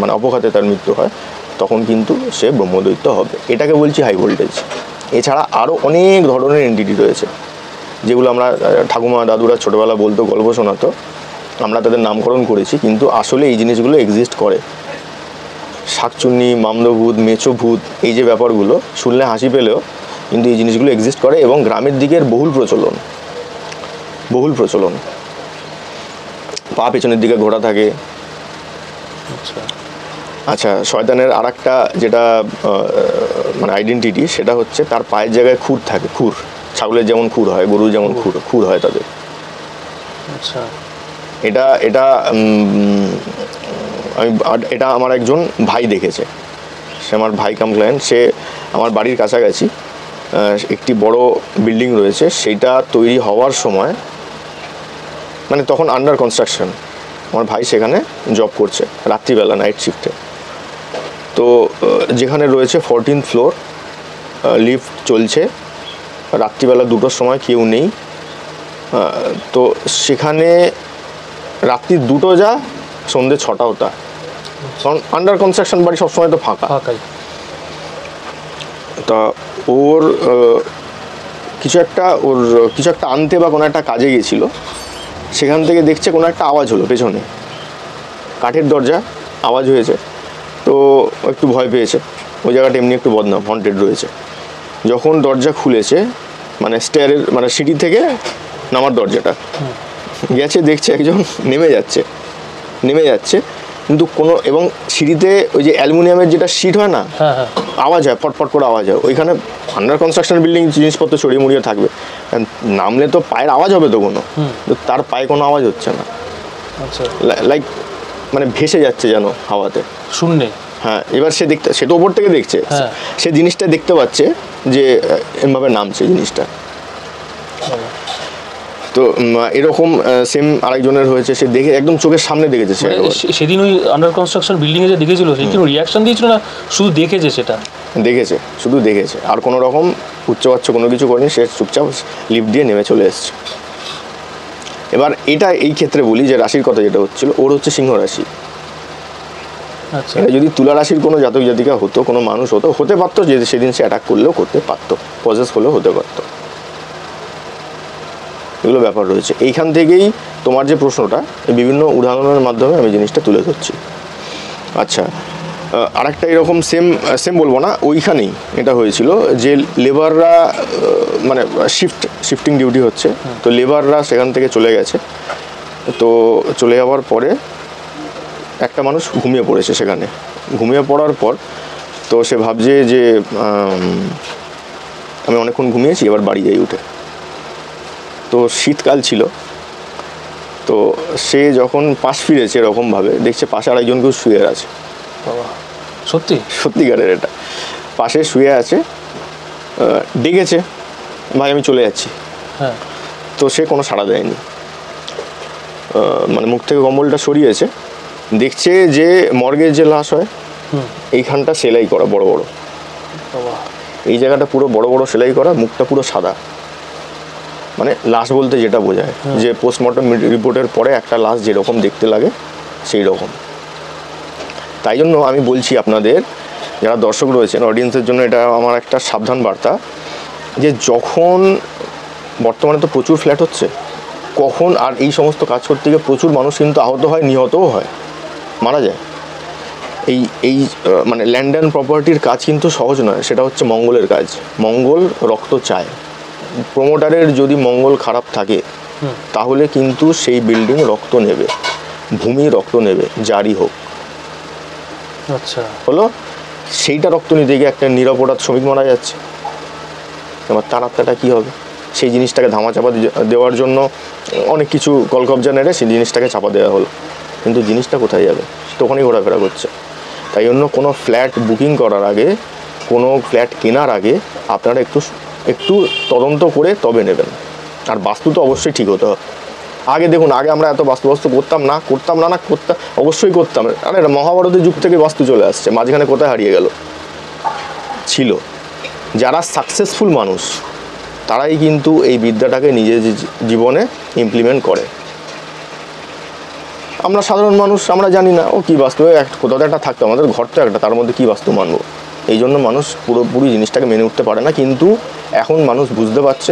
মানে অপঘাতে তার মৃত্যু হয়, তখন কিন্তু সে ব্রহ্মদৈত্য হবে। এটাকে বলছি হাই ভোল্টেজ। এছাড়া আরও অনেক ধরনের এন্টিটি রয়েছে, যেগুলো আমরা ঠাকুমা দাদুরা ছোটোবেলা বলতো, গল্প শোনাতো, আমরা তাদের নামকরণ করেছি, কিন্তু আসলে এই জিনিসগুলো এক্সিস্ট করে। শাকচুন্নি, মামদভূত, মেচোভূত, এই যে ব্যাপারগুলো শুনলে হাসি পেলেও কিন্তু এই জিনিসগুলো এক্সিস্ট করে, এবং গ্রামের দিকের বহুল প্রচলন। পা পেছনের দিকে ঘোরা থাকে। আচ্ছা, শয়তানের আর একটা যেটা মানে আইডেন্টিটি, সেটা হচ্ছে তার পায়ের জায়গায় খুর থাকে। খুর, ছাগলের যেমন খুর হয়, গরুর যেমন খুর হয় তাদের। আচ্ছা, এটা এটা আমার একজন ভাই দেখেছে। সে আমার ভাই কাম ক্লায়েন্ট। সে আমার বাড়ির কাছাকাছি একটি বড় বিল্ডিং রয়েছে, সেইটা তৈরি হওয়ার সময়, মানে তখন আন্ডার কনস্ট্রাকশন, আমার ভাই সেখানে জব করছে রাত্রিবেলা, নাইট শিফটে। তো যেখানে রয়েছে 14th ফ্লোর, লিফট চলছে, রাত্রিবেলা 2টোর সময় কেউ নেই। তো সেখানে রাত্রি 2টো যা, সন্ধ্যে 6টাও তা, কারণ আন্ডার কনস্ট্রাকশন বাড়ি সবসময় তো ফাঁকাই। তা ওর কিছু একটা আনতে বা কোনো একটা কাজে গেছিলো, সেখান থেকে দেখছে কোনো একটা আওয়াজ হলো পেছনে, কাঠের দরজা, আওয়াজ হয়েছে। তো একটু ভয় পেয়েছে, ওই জায়গাটা এমনি একটু বদনাম, হন্টেড রয়েছে। যখন দরজা খুলেছে, মানে স্টেয়ারের, মানে সিঁড়ি থেকে নামার দরজাটা গেছে, দেখছে একজন নেমে যাচ্ছে, কিন্তু কোনো, এবং সিঁড়িতে ওই যে অ্যালুমিনিয়ামের যেটা সিট হয় না, আওয়াজ হয়, ফটফট করে আওয়াজ হয়। ওইখানে আন্ডার কনস্ট্রাকশন বিল্ডিং, জিনিসপত্র ছড়িয়ে মুড়িয়ে থাকবে, নামলে তো পায়ের আওয়াজ হবে তো কোনো, তার পায়ে কোনো আওয়াজ হচ্ছে না। লাইক মানে ভেসে যাচ্ছে যেন হাওয়াতে শূন্যে। হ্যাঁ, এবার সে তো ওপর থেকে দেখছে, হ্যাঁ। সে জিনিসটা দেখতে পাচ্ছে যে এমভাবে নামছে জিনিসটা। তো এরকম সেম আরেকজনের হয়েছে, সে দেখে একদম চোখের সামনে দেখেছে। সে সেদিন ওই আন্ডার কনস্ট্রাকশন বিল্ডিংয়ে যে দেখেছিল, সে কি রিয়াকশন দিয়েছিল না শুধু দেখেছে? সেটা দেখেছে, শুধু দেখেছে, আর কোনো রকম উচ্চবাচ্য কোনো কিছু করেনি, সে চুপচাপ লিফট দিয়ে নেমে চলে এসছে। এবার এটা এই ক্ষেত্রে বলি যে রাশির কথা যেটা হচ্ছিল, ওর হচ্ছে সিংহ রাশি। আচ্ছা, এটা যদি তুলা রাশির কোনো জাতক জাতিকা হতো, কোনো মানুষ হতে পারতো, যে সেদিন সে অ্যাটাক করলেও করতে পারতো, পজেস হলেও হতে পারতো। এগুলো ব্যাপার রয়েছে। এইখান থেকেই তোমার যে প্রশ্নটা, বিভিন্ন উদাহরণের মাধ্যমে আমি জিনিসটা তুলে ধরছি। আচ্ছা, আরেকটা এরকম সেম বলবো না, ওইখানেই এটা হয়েছিল যে লেবাররা মানে শিফটিং ডিউটি হচ্ছে, তো লেবাররা সেখান থেকে চলে গেছে। তো চলে যাওয়ার পরে একটা মানুষ ঘুমিয়ে পড়েছে সেখানে। ঘুমিয়ে পড়ার পর তো সে ভাবছে যে আমি অনেকক্ষণ ঘুমিয়েছি, এবার বাড়ি যাই উঠে। তো শীতকাল ছিল, তো সে যখন পাশ ফিরেছে এরকমভাবে দেখছে পাশে আরেকজনকেও শুয়ে আছে। বাবা, সত্যিকারের এটা, পাশে শুয়ে আছে। ডেকেছে, ভাই আমি চলে যাচ্ছি। হ্যাঁ। তো সে কোনো সাড়া দেয়নি, মানে মুখ থেকে কম্বলটা সরিয়েছে, দেখছে যে মর্গের যে লাশ হয় এইখানটা সেলাই করা বড় বড়, এই জায়গাটা পুরো বড় বড় সেলাই করা, মুখটা পুরো সাদা। মানে লাশ বলতে যেটা বোঝায় যে পোস্টমর্টম রিপোর্টের পরে একটা লাশ যেরকম দেখতে লাগে সেই রকম। তাই জন্য আমি বলছি আপনাদের যারা দর্শক রয়েছেন, অডিয়েন্সের জন্য এটা আমার একটা সাবধান বার্তা, যে যখন বর্তমানে তো প্রচুর ফ্ল্যাট হচ্ছে, কখন আর এই সমস্ত কাজ করতে গিয়ে প্রচুর মানুষ কিন্তু আহত হয়, নিহতও হয়, মারা যায়। এই মানে ল্যান্ড অ্যান্ড প্রপার্টির কাজ কিন্তু সহজ নয়, সেটা হচ্ছে মঙ্গলের কাজ। মঙ্গল রক্ত চায়। প্রমোটারের যদি মঙ্গল খারাপ থাকে তাহলে কিন্তু সেই বিল্ডিং রক্ত নেবে, ভূমি রক্ত নেবে, যারই হোক। আচ্ছা, হলো সেইটা রক্ত নিতে গিয়ে একটা নিরপরাধ শ্রমিক মারা যাচ্ছে, এবার তার আত্মাটা কী হবে? সেই জিনিসটাকে ধামাচাপা দেওয়ার জন্য অনেক কিছু কলকবজা নেড়ে সেই জিনিসটাকে চাপা দেওয়া হলো, কিন্তু জিনিসটা কোথায় যাবে? তখনই ঘোরাফেরা করছে। তাই জন্য কোনো ফ্ল্যাট বুকিং করার আগে, কোনো ফ্ল্যাট কেনার আগে আপনারা একটু তদন্ত করে তবে নেবেন। আর বাস্তু তো অবশ্যই ঠিক হতে হবে। আগে দেখুন, আগে আমরা এত বাস্তু করতাম না, অবশ্যই করতাম। আরে মহাভারতের যুগ থেকে বাস্তু চলে আসছে, মাঝখানে কোথায় হারিয়ে গেল? ছিল। যারা সাকসেসফুল মানুষ তারাই কিন্তু এই বিদ্যাটাকে নিজের জীবনে ইমপ্লিমেন্ট করে। আমরা সাধারণ মানুষ, আমরা জানি না ও কী বাস্তু, কোথাও একটা থাকতো, আমাদের ঘর তো একটা, তার মধ্যে কী বাস্তু মানবো? এই জন্য মানুষ পুরোপুরি জিনিসটাকে মেনে উঠতে পারে না। কিন্তু এখন মানুষ বুঝতে পারছে,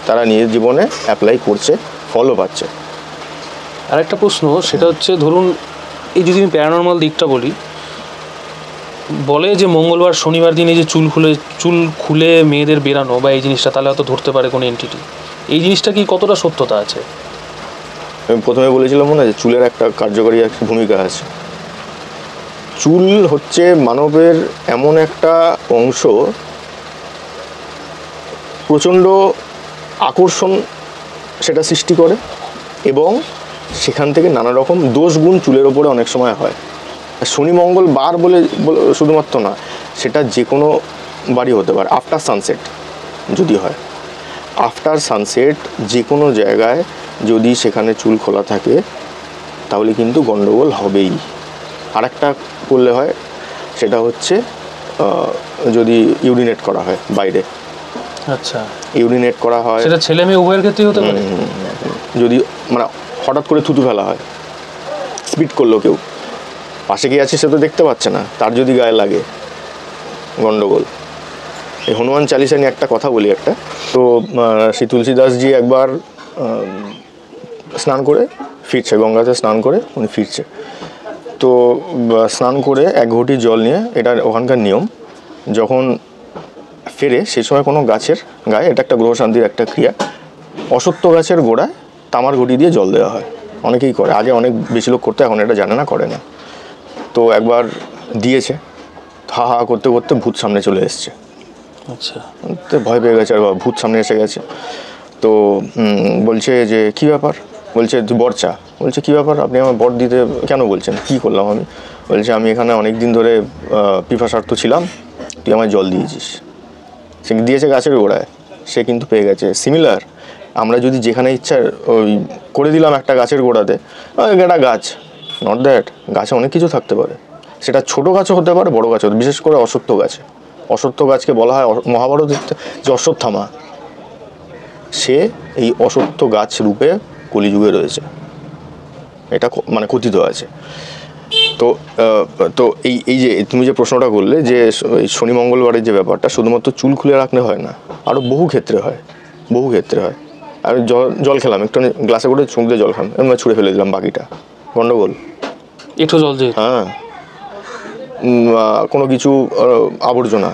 তারা নিজের জীবনে অ্যাপ্লাই করছে, ফলও পাচ্ছে। আরেকটা প্রশ্ন, সেটা হচ্ছে ধরুন এই যদি আমি প্যারানর্মাল দিকটা বলি, বলে যে মঙ্গলবার শনিবার দিনে যে চুল খুলে মেয়েদের বেরানো বা এই জিনিসটা, তাহলে হয়তো ধরতে পারে কোনো এন্টিটি। এই জিনিসটা কি কতটা সত্যতা আছে? আমি প্রথমে বলেছিলাম না যে চুলের একটা কার্যকরী একটা ভূমিকা আছে। চুল হচ্ছে মানবের এমন একটা অংশ, প্রচণ্ড আকর্ষণ সেটা সৃষ্টি করে, এবং সেখান থেকে নানা রকম দোষ গুণ চুলের ওপরে অনেক সময় হয়। শনি মঙ্গল বার বলে শুধুমাত্র না, সেটা যে কোনো বারই হতে পারে। আফটার সানসেট যদি হয়, আফটার সানসেট যে কোনো জায়গায় যদি সেখানে চুল খোলা থাকে তাহলে কিন্তু গন্ডগোল হবেই। আরেকটা করলে হয়, সেটা হচ্ছে যদি ইউরিনেট করা হয় বাইরে। আচ্ছা, ইউরিনেট করা হয়, সেটা ছেলে মেয়ে উভয়ের ক্ষেত্রেই হতে পারে। যদি মানে হঠাৎ করে থুতু ফেলা হয়, স্পিড করলো কেউ, পাশে কে আছে সে তো দেখতে পাচ্ছে না, তার যদি গায়ে লাগে, গন্ডগোল। এই হনুমান চালিসা নিয়ে একটা কথা বলি একটা। তো শ্রী তুলসীদাসজি একবার স্নান করে ফিরছে, গঙ্গাতে স্নান করে উনি ফিরছে। তো স্নান করে এক ঘটি জল নিয়ে, এটা ওখানকার নিয়ম, যখন ফেরে সেই সময় কোনো গাছের গায়ে, এটা একটা গ্রহ শান্তির একটা ক্রিয়া, অসত্য গাছের গোড়ায় তামার ঘটি দিয়ে জল দেওয়া হয়। অনেকেই করে, আগে অনেক বেশি লোক করতে, এখন এটা জানে না, করে না। তো একবার দিয়েছে, হা হা করতে করতে ভূত সামনে চলে এসছে। আচ্ছা, তো ভয় পেয়ে গেছে, আর ভূত সামনে এসে গেছে। তো বলছে যে কী ব্যাপার, বলছে তুই বর চা। বলছে কী ব্যাপার, আপনি আমার বর দিতে কেন বলছেন, কী করলাম আমি? বলছে আমি এখানে অনেক দিন ধরে পিপাসার্থ ছিলাম, তুই আমায় জল দিয়েছিস। সে দিয়েছে গাছের গোড়ায়, সে কিন্তু পেয়ে গেছে। সিমিলার, আমরা যদি যেখানে ইচ্ছা ওই করে দিলাম একটা গাছের গোড়াতে, একটা গাছ, নট দ্যাট, গাছে অনেক কিছু থাকতে পারে, সেটা ছোটো গাছও হতে পারে, বড়ো গাছও, বিশেষ করে অশ্বত্থ গাছে। অশ্বত্থ গাছকে বলা হয় মহাভারত যে অশ্বত্থামা, সে এই অশ্বত্থ গাছ রূপে কলিযুগে রয়েছে, এটা মানে কথিত আছে। তো তো এই যে তুমি যে প্রশ্নটা করলে যে শনি মঙ্গলবারের যে ব্যাপারটা, শুধুমাত্র চুল খুলে রাখলে হয় না, আরও বহু ক্ষেত্রে হয়, বহু ক্ষেত্রে হয়। আমি জল খেলাম, একটু গ্লাসে করে চুমুক দিয়ে জল খাম, এমনি ছুঁড়ে ফেলে দিলাম, বাকিটা গন্ডগোল। একটু জল দিয়ে, হ্যাঁ, কোনো কিছু আবর্জনা,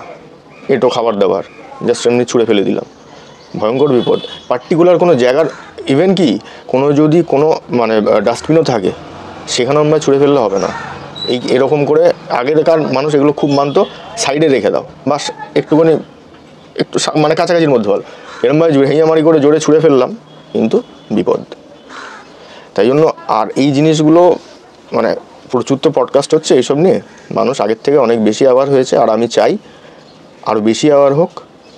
এটো খাবার দাবার জাস্ট এমনি ছুঁড়ে ফেলে দিলাম, ভয়ঙ্কর বিপদ। পার্টিকুলার কোনো জায়গার, ইভেন কি কোনো যদি কোনো মানে ডাস্টবিনও থাকে, সেখানেও আমরা ছুঁড়ে ফেললে হবে না। এরকম করে আগেরকার মানুষ এগুলো খুব মানতো, সাইডে রেখে দাও, বাস একটুখানি একটু মানে কাছাকাছির মধ্যে হল, এরমভাবে হেঁয়ামারি করে জোরে ছুঁড়ে ফেললাম, কিন্তু বিপদ। তাই জন্য আর এই জিনিসগুলো মানে প্রচুর তো পডকাস্ট হচ্ছে এইসব নিয়ে, মানুষ আগের থেকে অনেক বেশি অ্যাওয়ার হয়েছে, আর আমি চাই আরও বেশি অ্যাওয়ার হোক।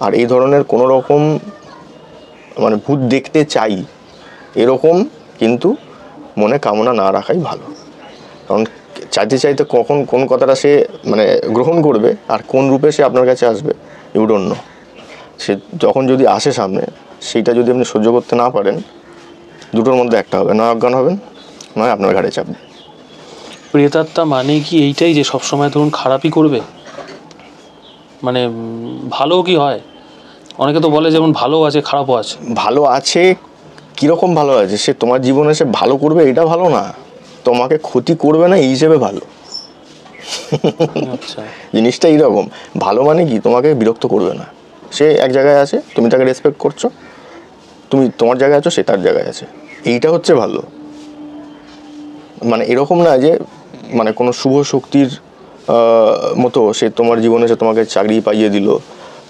আর এই ধরনের কোনো রকম মানে ভূত দেখতে চাই এরকম কিন্তু মনে কামনা না রাখাই ভালো, কারণ চাইতে চাইতে কখন কোন কথাটা সে মানে গ্রহণ করবে আর কোন রূপে সে আপনার কাছে আসবে, ইউ ডোন্ট নো। সে যখন যদি আসে সামনে, সেইটা যদি আপনি সহ্য করতে না পারেন, দুটোর মধ্যে একটা হবে, নয় অজ্ঞান হবেন, নয় আপনার ঘাড়ে চাপবে। প্রেতাত্মা মানে কি এইটাই যে সবসময় ধরুন খারাপই করবে, মানে ভালো কি হয়? অনেকে তো বলে যেমন ভালো আছে খারাপও আছে। ভালো আছে, কীরকম ভালো আছে? সে তোমার জীবনে সে ভালো করবে এটা ভালো না, তোমাকে ক্ষতি করবে না এই হিসেবে ভালো। আচ্ছা, জিনিসটা এইরকম, ভালো মানে কি তোমাকে বিরক্ত করবে না। সে এক জায়গায় আছে, তুমি তাকে রেসপেক্ট করছো, তুমি তোমার জায়গায় আছো, সে তার জায়গায় আছে, এইটা হচ্ছে ভালো। মানে এরকম না যে মানে কোনো শুভ শক্তির মতো সে তোমার জীবনে সে তোমাকে চাকরি পাইয়ে দিল,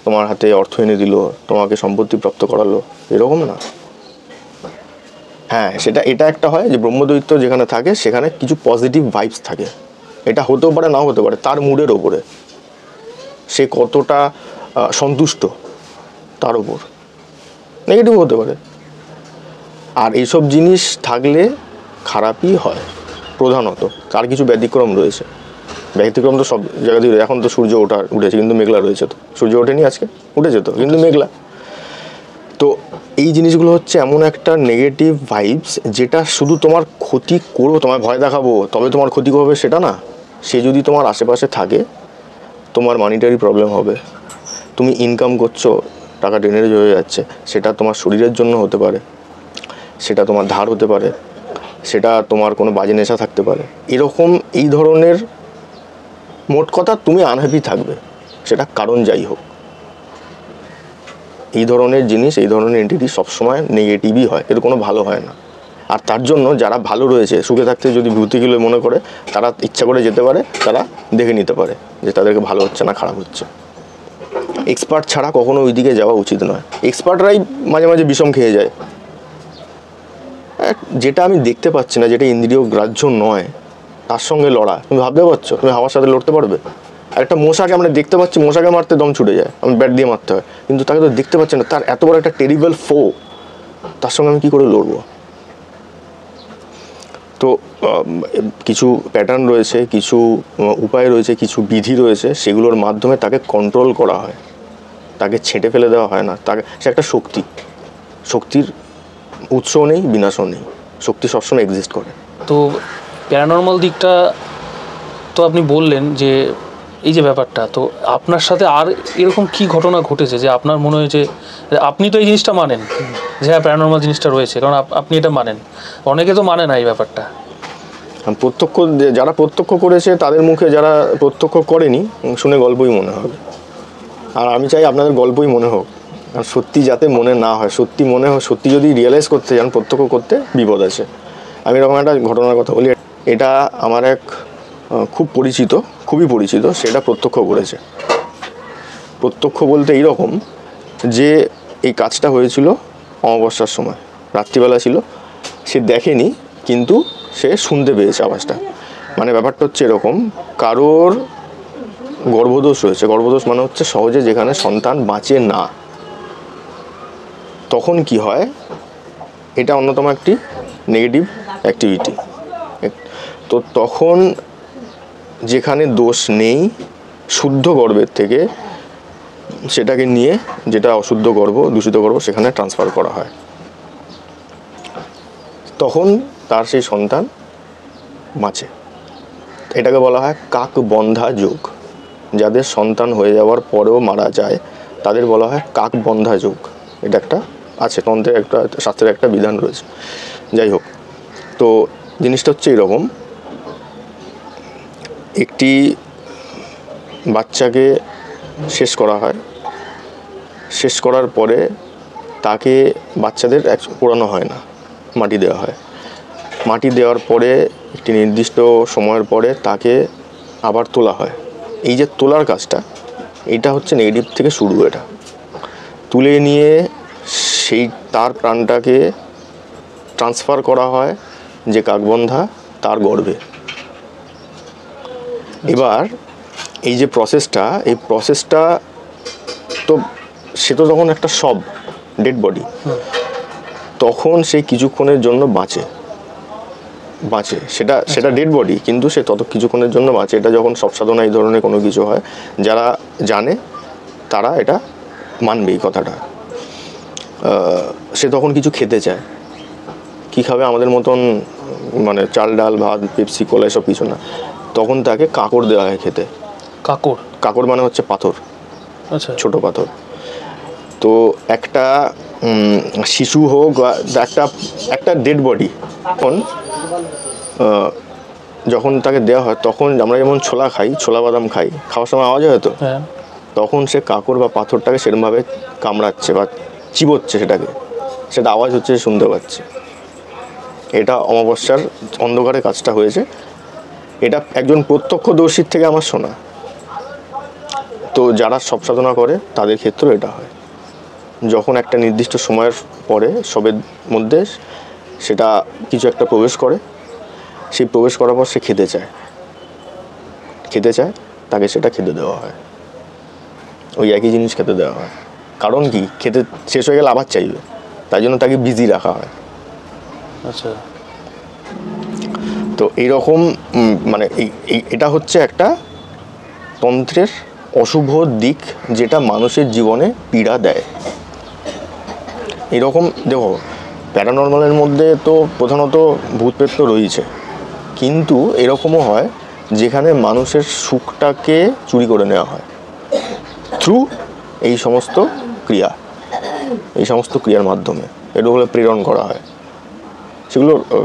তোমার হাতে অর্থ এনে দিল, তোমাকে সম্পত্তি প্রাপ্ত করালো, এরকম না। হ্যাঁ, এটা একটা হয় যে ব্রহ্মদৈত্য যেখানে থাকে সেখানে কিছু পজিটিভ ভাইবস থাকে, এটা হতেও পারে নাও হতে পারে, তার মুডের ওপরে, সে কতটা সন্তুষ্ট তার ওপর, নেগেটিভ হতে পারে। আর এইসব জিনিস থাকলে খারাপই হয় প্রধানত, তার কিছু ব্যতিক্রম রয়েছে। ব্যতিক্রম তো সব জায়গাতেই, এখন তো সূর্য উঠেছে কিন্তু মেঘলা রয়েছে, তো সূর্য ওঠেনি আজকে, উঠেছে তো কিন্তু মেঘলা। তো এই জিনিসগুলো হচ্ছে এমন একটা নেগেটিভ ভাইবস যেটা শুধু তোমার ক্ষতি করবো, তোমায় ভয় দেখাবো তবে তোমার ক্ষতি করবে সেটা না। সে যদি তোমার আশেপাশে থাকে, তোমার মানিটারি প্রবলেম হবে, তুমি ইনকাম করছো, টাকা ড্রেনেজ হয়ে যাচ্ছে, সেটা তোমার শরীরের জন্য হতে পারে, সেটা তোমার ধার হতে পারে, সেটা তোমার কোনো বাজে নেশা থাকতে পারে, এরকম এই ধরনের মোট কথা তুমি আনহ্যাপি থাকবে, সেটা কারণ যাই হোক। এই ধরনের জিনিস, এই ধরনের এন্টিটি সবসময় নেগেটিভই হয়, এর কোনো ভালো হয় না। আর তার জন্য যারা ভালো রয়েছে, সুখে থাকতে যদি ভূতিগুলো মনে করে, তারা ইচ্ছা করে যেতে পারে, তারা দেখে নিতে পারে যে তাদেরকে ভালো হচ্ছে না খারাপ হচ্ছে। এক্সপার্ট ছাড়া কখনো ওই দিকে যাওয়া উচিত নয়, এক্সপার্টরাই মাঝে মাঝে বিষম খেয়ে যায়। যেটা আমি দেখতে পাচ্ছি না, যেটা ইন্দ্রিয় গ্রাহ্য নয়, তার সঙ্গে লড়া, তুমি ভাবতে পারছো তুমি হাওয়ার সাথে লড়তে পারবে? আর একটা মশাকে আমরা দেখতে পাচ্ছি, মশাকে মারতে দম ছুটে যায়, আমি ব্যাট দিয়ে মারতে হয়, কিন্তু তাকে তো দেখতে পাচ্ছি না, তার এত বড় একটা টেরিবল ফো, তার সঙ্গে আমি কী করে লড়বো? তো কিছু প্যাটার্ন রয়েছে, কিছু উপায় রয়েছে, কিছু বিধি রয়েছে, সেগুলোর মাধ্যমে তাকে কন্ট্রোল করা হয়, তাকে ছেঁটে ফেলে দেওয়া হয় না। তাকে, সে একটা শক্তি, শক্তির উৎসও নেই বিনাশও নেই, শক্তি সবসময় এক্সিস্ট করে। তো প্যারানর্মাল দিকটা তো আপনি বললেন যে এই যে ব্যাপারটা, তো আপনার সাথে আর এরকম কি ঘটনা ঘটেছে যে আপনার মনে হয়েছে, আপনি তো এই জিনিসটা মানেন যে হ্যাঁ প্যারানর্মাল জিনিসটা রয়েছে, কারণ আপনি এটা মানেন, অনেকে তো মানে না এই ব্যাপারটা। প্রত্যক্ষ, যারা প্রত্যক্ষ করেছে তাদের মুখে, যারা প্রত্যক্ষ করেনি শুনে গল্পই মনে হবে। আর আমি চাই আপনাদের গল্পই মনে হোক, আর সত্যি যাতে মনে না হয়, সত্যি মনে হয়। সত্যি যদি রিয়েলাইজ করতে যান, প্রত্যক্ষ করতে বিপদ আছে। আমি এরকম একটা ঘটনার কথা বলি, এটা আমার এক খুব পরিচিত, খুবই পরিচিত, সেটা প্রত্যক্ষ করেছে। প্রত্যক্ষ বলতে এইরকম যে এই কাজটা হয়েছিল অমাবস্যার সময়, রাত্রিবেলা ছিল, সে দেখেনি কিন্তু সে শুনতে পেয়েছে আওয়াজটা। মানে ব্যাপারটা হচ্ছে এরকম, কারোর গর্ভদোষ রয়েছে, গর্ভদোষ মানে হচ্ছে সহজে যেখানে সন্তান বাঁচে না, তখন কি হয়, এটা অন্যতম একটি নেগেটিভ অ্যাক্টিভিটি। তো তখন যেখানে দোষ নেই, শুদ্ধ গর্ভের থেকে সেটাকে নিয়ে, যেটা অশুদ্ধ গর্ভ, দূষিত গর্ভ, সেখানে ট্রান্সফার করা হয়। তখন তার সেই সন্তান বাঁচে। এটাকে বলা হয় কাক বন্ধা যোগ। যাদের সন্তান হয়ে যাওয়ার পরেও মারা যায় তাদের বলা হয় কাক বন্ধা যোগ। এটা একটা আছে তন্ত্রের, একটা শাস্ত্রের একটা বিধান রয়েছে। যাই হোক, তো জিনিসটা হচ্ছে এরকম, একটি বাচ্চাকে শেষ করা হয়, শেষ করার পরে তাকে বাচ্চাদের পোড়ানো হয় না, মাটি দেওয়া হয়। মাটি দেওয়ার পরে একটি নির্দিষ্ট সময়ের পরে তাকে আবার তোলা হয়। এই যে তোলার কাজটা, এটা হচ্ছে নেগেটিভ থেকে শুরু। এটা তুলে নিয়ে সেই তার প্রাণটাকে ট্রান্সফার করা হয় যে কাকবন্ধা, তার গর্ভে। এবার এই যে প্রসেসটা, এই প্রসেসটা তো সে তো তখন একটা সব ডেড বডি, তখন সে কিছুক্ষণের জন্য বাঁচে, সেটা ডেড বডি, কিন্তু সে তত কিছুক্ষণের জন্য বাঁচে। এটা যখন সব সাধনা এই ধরনের কোনো কিছু হয়, যারা জানে তারা এটা মানবে এই কথাটা। সে তখন কিছু খেতে চায়, কী খাবে, আমাদের মতন মানে চাল ডাল ভাত পেপসি কোলা এসব কিছু না, তখন তাকে কাঁকড় দেওয়া হয় খেতে। কাঁকড় মানে হচ্ছে পাথর, আচ্ছা, ছোট পাথর। তো একটা শিশু হোক বা একটা ডেড বডি, যখন তাকে দেওয়া হয়, তখন আমরা যেমন ছোলা খাই, ছোলা বাদাম খাই, খাওয়ার সময় আওয়াজ হয় তো, তখন সে কাঁকড় বা পাথরটাকে সেরকমভাবে কামড়াচ্ছে বা চিবোচ্ছে, সেটা আওয়াজ হচ্ছে, শুনতে পাচ্ছে। এটা অমাবস্যার অন্ধকারে কাজটা হয়েছে। এটা একজন প্রত্যক্ষদর্শীর থেকে আমার শোনা। তো যারা সব সাধনা করে তাদের ক্ষেত্রেও এটা হয়, যখন একটা নির্দিষ্ট সময়ের পরে সবের মধ্যে সেটা কিছু একটা প্রবেশ করে, সেই প্রবেশ করার পর সে খেতে চায়, তাকে সেটা খেতে দেওয়া হয়, ওই একই জিনিস খেতে দেওয়া হয়। কারণ কি, খেতে শেষ হয়ে গেলে আবার চাইবে, তাই জন্য তাকে বিজি রাখা হয়। আচ্ছা, তো এইরকম মানে এটা হচ্ছে একটা তন্ত্রের অশুভ দিক, যেটা মানুষের জীবনে পীড়া দেয়। এরকম দেখো, প্যারানর্মালের মধ্যে তো প্রধানত ভূত প্রেত রয়েছে, কিন্তু এরকমও হয় যেখানে মানুষের সুখটাকে চুরি করে নেওয়া হয় থ্রু এই সমস্ত ক্রিয়ার মাধ্যমে। এটা হলে প্রেরণ করা হয়।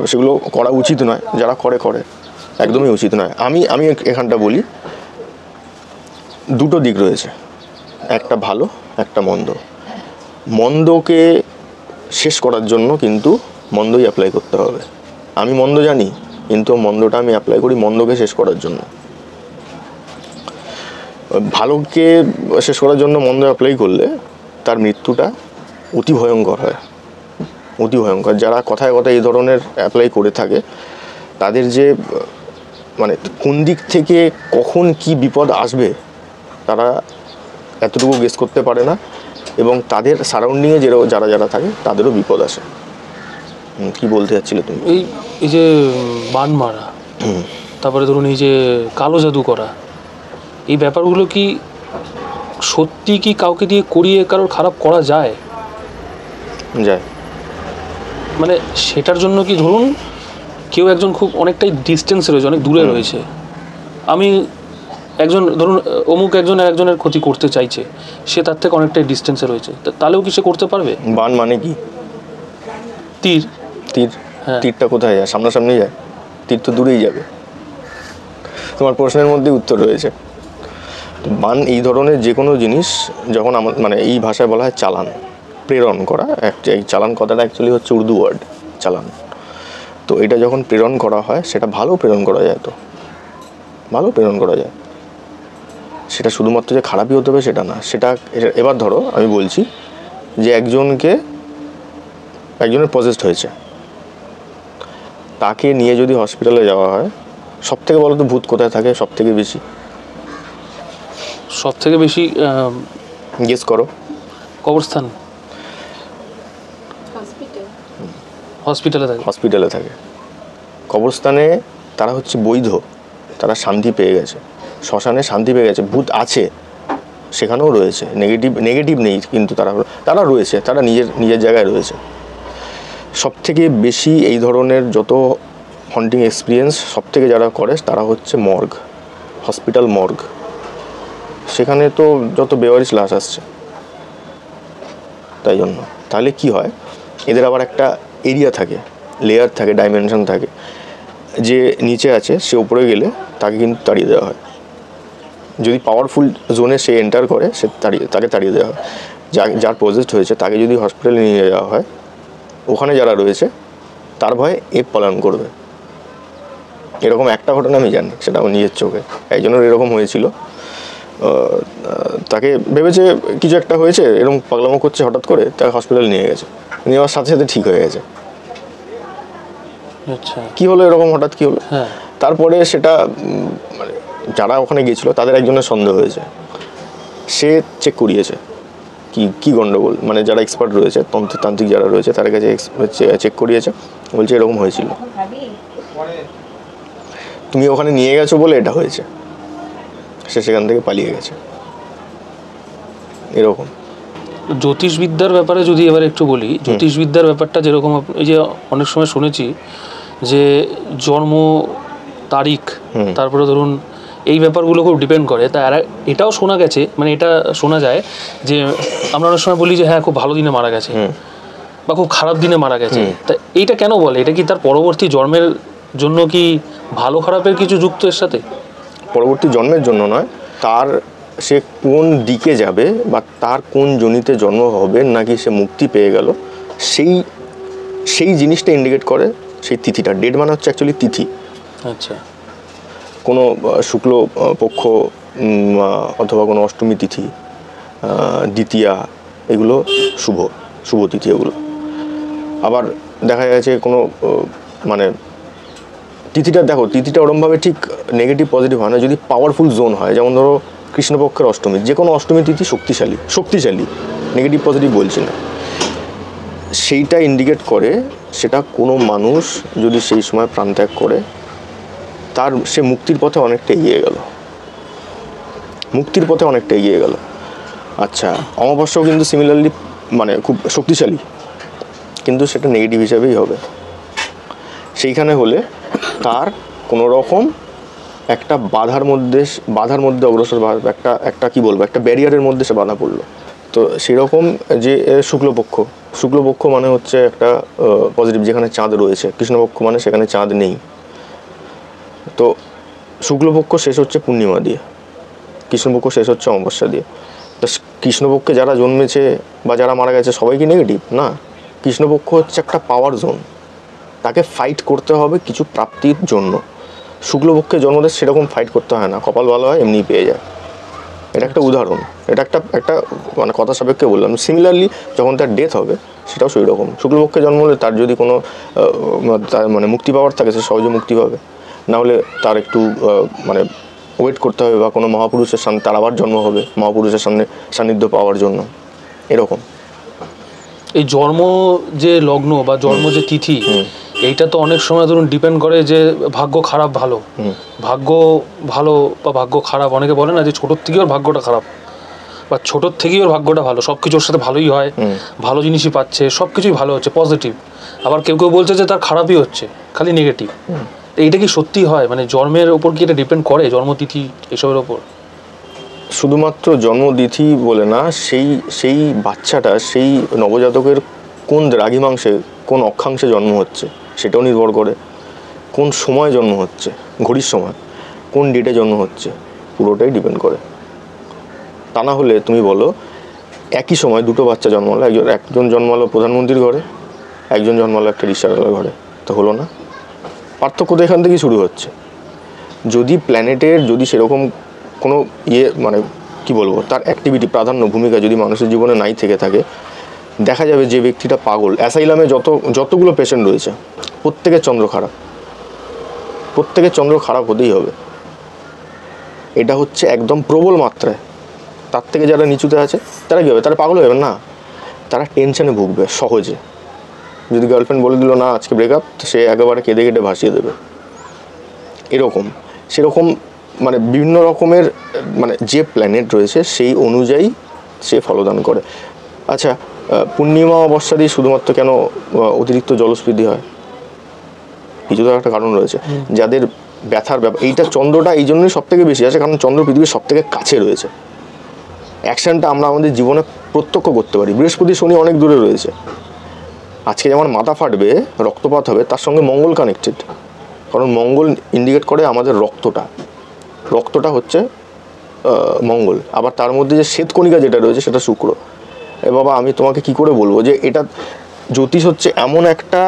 সেগুলো করা উচিত নয়, যারা করে একদমই উচিত নয়। আমি এখানটা বলি, দুটো দিক রয়েছে, একটা ভালো, একটা মন্দ। মন্দকে শেষ করার জন্য কিন্তু মন্দই অ্যাপ্লাই করতে হবে। আমি মন্দ জানি, কিন্তু মন্দটা আমি অ্যাপ্লাই করি মন্দকে শেষ করার জন্য। ভালোকে শেষ করার জন্য মন্দ অ্যাপ্লাই করলে তার মৃত্যুটা অতি ভয়ঙ্কর হয়, অতি ভয়ঙ্কর। যারা কথায় এই ধরনের অ্যাপ্লাই করে থাকে, তাদের যে মানে কোন দিক থেকে কখন কি বিপদ আসবে তারা এতটুকু গেস করতে পারে না, এবং তাদের সারাউন্ডিংয়ে যারা থাকে তাদেরও বিপদ আসে। কি বলতে চাচ্ছিলে তুমি? এই যে বান মারা, তারপরে ধরুন এই যে কালো জাদু করা, এই ব্যাপারগুলো কি সত্যি কি কাউকে দিয়ে করিয়ে কারোর খারাপ করা যায়? মানে সেটার জন্য কি, ধরুন কেউ একজন খুব অনেকটাই ডিস্টেন্সে রয়েছে, অনেক দূরে রয়েছে, আমি একজন ধরুন অমুক একজনের ক্ষতি করতে চাইছে, সে তার থেকে অনেকটাই ডিস্টেন্সে রয়েছে, তাহলেও কি সে করতে পারবে? বান মানে কি? তীর। হ্যাঁ, তীরটা কোথায় যায়? সামনাসামনি যায়? তীর তো দূরেই যাবে। তোমার প্রশ্নের মধ্যে উত্তর রয়েছে। বান এই ধরনের যে কোনো জিনিস যখন মানে এই ভাষায় বলা হয় চালান, প্রেরণ করা। এই চালান কথাটা অ্যাকচুয়ালি হচ্ছে উর্দু ওয়ার্ড, চালান। তো এটা যখন প্রেরণ করা হয়, সেটা ভালো প্রেরণ করা যায়, তো ভালো প্রেরণ করা যায়, সেটা শুধুমাত্র যে খারাপই হতে হবে সেটা না। সেটা এবার ধরো আমি বলছি যে একজনের পজেসড হয়েছে, তাকে নিয়ে যদি হসপিটালে যাওয়া হয়, সব থেকে বলো তো ভূত কোথায় থাকে সব থেকে বেশি? সব থেকে বেশি গেস করো। কবরস্থান, হসপিটালে থাকে। হসপিটালে থাকে। কবরস্থানে তারা হচ্ছে বৈধ, তারা শান্তি পেয়ে গেছে। শ্মশানে শান্তি পেয়ে গেছে। ভূত আছে, সেখানেও রয়েছে, নেগেটিভ নেই, কিন্তু তারা রয়েছে, তারা নিজের জায়গায় রয়েছে। সব থেকে বেশি এই ধরনের যত হন্টিং এক্সপিরিয়েন্স সব থেকে যারা করে তারা হচ্ছে মর্গ, হসপিটাল মর্গ। সেখানে তো যত বেওয়ারিশ লাশ আসছে, তাই জন্য। তাহলে কি হয়, এদের আবার একটা এরিয়া থাকে, লেয়ার থাকে, ডাইমেনশন থাকে। যে নিচে আছে সে উপরে গেলে তাকে কিন্তু তাড়িয়ে দেওয়া হয়। যদি পাওয়ারফুল জোনে সে এন্টার করে তাকে তাড়িয়ে দেওয়া হয়। যার পজেসড হয়েছে তাকে যদি হসপিটালে নিয়ে যাওয়া হয়, ওখানে যারা রয়েছে তার ভয়ে পলায়ন করবে। এরকম একটা ঘটনা আমি জানি, সেটা আমার নিজের চোখে। একজনের এরকম হয়েছিল, তাকে ভেবেছে কিছু একটা হয়েছে, এরকম পাগলামো করছে, হঠাৎ করে তাকে হসপিটালে নিয়ে গেছে, নেওয়ার সাথে সাথে ঠিক হয়ে গেছে। আচ্ছা, কি হলো এরকম হঠাৎ কি হলো? হ্যাঁ। তারপরে সেটা মানে যারা ওখানে গিয়েছিল তাদের একজনের সন্দেহ হয়েছে, সে চেক করিয়েছে কি গন্ডগোল, মানে যারা এক্সপার্ট রয়েছে, তান্ত্রিক যারা রয়েছে তার কাছে চেক করিয়েছে, বলছে এরকম হয়েছিল, তুমি ওখানে নিয়ে গেছো বলে এটা হয়েছে। সে সেখান থেকে পালিয়ে গেছে। এরকম জ্যোতিষবিদ্যার ব্যাপারে যদি এবার একটু বলি, জ্যোতিষবিদ্যার ব্যাপারটা যেরকম এই যে অনেক সময় শুনেছি যে জন্ম তারিখ, তারপরে ধরুন এই ব্যাপারগুলো খুব ডিপেন্ড করে। তা এটাও শোনা গেছে, মানে এটা শোনা যায় যে আমরা অনেক সময় বলি যে হ্যাঁ খুব ভালো দিনে মারা গেছে বা খুব খারাপ দিনে মারা গেছে। তা এইটা কেন বলে? এটা কি তার পরবর্তী জন্মের জন্য কি ভালো খারাপের কিছু যুক্ত এর সাথে? পরবর্তী জন্মের জন্য নয়, তার সে কোন দিকে যাবে বা তার কোন জনিতে জন্ম হবে, নাকি সে মুক্তি পেয়ে গেল, সেই জিনিসটা ইন্ডিকেট করে সেই তিথিটা। ডেট মানে হচ্ছে অ্যাকচুয়ালি তিথি। আচ্ছা, কোনো শুক্ল পক্ষ অথবা কোনো অষ্টমী তিথি, দ্বিতীয়া, এগুলো শুভ তিথি এগুলো। আবার দেখা যাচ্ছে কোনো মানে তিথিটা দেখো, তিথিটা ওরমভাবে ঠিক নেগেটিভ পজিটিভ হয় না, যদি পাওয়ারফুল জোন হয়। যেমন ধরো কৃষ্ণপক্ষের অষ্টমী, যে কোনো অষ্টমী তিথি শক্তিশালী, নেগেটিভ পজিটিভ বলছি না, সেইটা ইন্ডিকেট করে সেটা কোনো মানুষ যদি সেই সময় প্রাণত্যাগ করে সে মুক্তির পথে অনেকটা এগিয়ে গেল। আচ্ছা, অমাবস্যাও কিন্তু সিমিলারলি মানে খুব শক্তিশালী, কিন্তু সেটা নেগেটিভ হিসাবেই হবে। সেইখানে হলে তার কোনো রকম একটা বাধার মধ্যে অগ্রসর, একটা কি বলবো, একটা ব্যারিয়ারের মধ্যে সে বাধা পড়লো। তো সেরকম যে শুক্লপক্ষ মানে হচ্ছে একটা পজিটিভ, যেখানে চাঁদ রয়েছে। কৃষ্ণপক্ষ মানে সেখানে চাঁদ নেই। তো শুক্লপক্ষ শেষ হচ্ছে পূর্ণিমা দিয়ে, কৃষ্ণপক্ষ শেষ হচ্ছে অমাবস্যা দিয়ে। তো কৃষ্ণপক্ষে যারা জন্মেছে বা যারা মারা গেছে সবাই কি নেগেটিভ? না, কৃষ্ণপক্ষ হচ্ছে একটা পাওয়ার জোন, তাকে ফাইট করতে হবে কিছু প্রাপ্তির জন্য। শুক্লপক্ষে জন্মদের সেরকম ফাইট করতে হয় না, কপাল ভালো হয় এমনি পেয়ে যায়। এটা একটা উদাহরণ, এটা একটা মানে কথা সাপেক্ষে বললাম। সিমিলারলি যখন তার ডেথ হবে সেটাও সেই রকম। শুক্লপক্ষে জন্ম হলে তার যদি কোনো মানে মুক্তি পাওয়ার থাকে, সে সহজে মুক্তি পাবে। না হলে তার একটু মানে ওয়েট করতে হবে, বা কোনো মহাপুরুষের সামনে তার আবার জন্ম হবে, মহাপুরুষের সামনে সান্নিধ্য পাওয়ার জন্য। এরকম এই জন্ম যে লগ্ন বা জন্ম যে তিথি, এইটা তো অনেক সময় ধরুন ডিপেন্ড করে যে ভাগ্য খারাপ ভালো, ভাগ্য ভালো বা ভাগ্য খারাপ। অনেকে বলে না যে ছোটোর থেকেই ওর ভাগ্যটা খারাপ বা ছোটোর থেকেই ওর ভাগ্যটা ভালো, সব কিছু ওর সাথে ভালোই হয়, ভালো জিনিসই পাচ্ছে, সব কিছুই ভালো হচ্ছে, পজিটিভ। আবার কেউ বলছে যে তার খারাপই হচ্ছে, খালি নেগেটিভ। এইটা কি সত্যি হয়? মানে জন্মের ওপর কি এটা ডিপেন্ড করে, জন্মতিথি এসবের ওপর? শুধুমাত্র জন্মতিথি বলে না, সেই বাচ্চাটা, সেই নবজাতকের কোন দ্রাঘিমাংশে, কোন অক্ষাংশে জন্ম হচ্ছে সেটাও নির্ভর করে। কোন সময় জন্ম হচ্ছে, ঘড়ির সময়, কোন ডেটে জন্ম হচ্ছে, পুরোটাই ডিপেন্ড করে। তা না হলে তুমি বলো একই সময় দুটো বাচ্চা জন্মালো, একজন জন্মালো প্রধানমন্ত্রীর ঘরে, একজন জন্মালো একটা রিক্সাওয়ালার ঘরে, তো হলো না? পার্থক্য তো এখান থেকেই শুরু হচ্ছে। যদি প্ল্যানেটের যদি সেরকম কোনো মানে কি বলবো, তার অ্যাক্টিভিটি, প্রাধান্য, ভূমিকা যদি মানুষের জীবনে নাই থেকে থাকে, দেখা যাবে যে ব্যক্তিটা পাগল। অ্যাসাইলামে যতগুলো পেশেন্ট রয়েছে প্রত্যেকের চন্দ্র খারাপ, প্রত্যেকের চন্দ্র খারাপ হতেই হবে, এটা হচ্ছে একদম প্রবল মাত্রায়। তার থেকে যারা নিচুতে আছে তারা কী হবে, তারা পাগল হবে না, তারা টেনশনে ভুগবে সহজে। যদি গার্লফ্রেন্ড বলে দিল না আজকে ব্রেকআপ, সে একেবারে কেঁদে কেটে ভাসিয়ে দেবে। এরকম সেরকম মানে বিভিন্ন রকমের মানে যে প্ল্যানেট রয়েছে সেই অনুযায়ী সে ফলদান করে। আচ্ছা, পূর্ণিমা অমাবস্যা দিয়ে শুধুমাত্র কেন অতিরিক্ত জলস্ফীতি হয়? কিছু তো একটা কারণ রয়েছে। যাদের ব্যথার ব্যাপার, এইটা চন্দ্রটা এই জন্যই সব থেকে বেশি আছে, কারণ চন্দ্র পৃথিবীর সব থেকে কাছে রয়েছে। অ্যাকশনটা আমরা আমাদের জীবনে প্রত্যক্ষ করতে পারি। বৃহস্পতি শনি অনেক দূরে রয়েছে। আজকে যেমন মাথা ফাটবে, রক্তপাত হবে, তার সঙ্গে মঙ্গল কানেক্টেড, কারণ মঙ্গল ইন্ডিকেট করে আমাদের রক্তটা হচ্ছে মঙ্গল। আবার তার মধ্যে যে শ্বেতকণিকা যেটা রয়েছে সেটা শুক্র। বাবা আমি তোমাকে কি করে বলবো যে এটা জ্যোতিষ হচ্ছে এমন একটা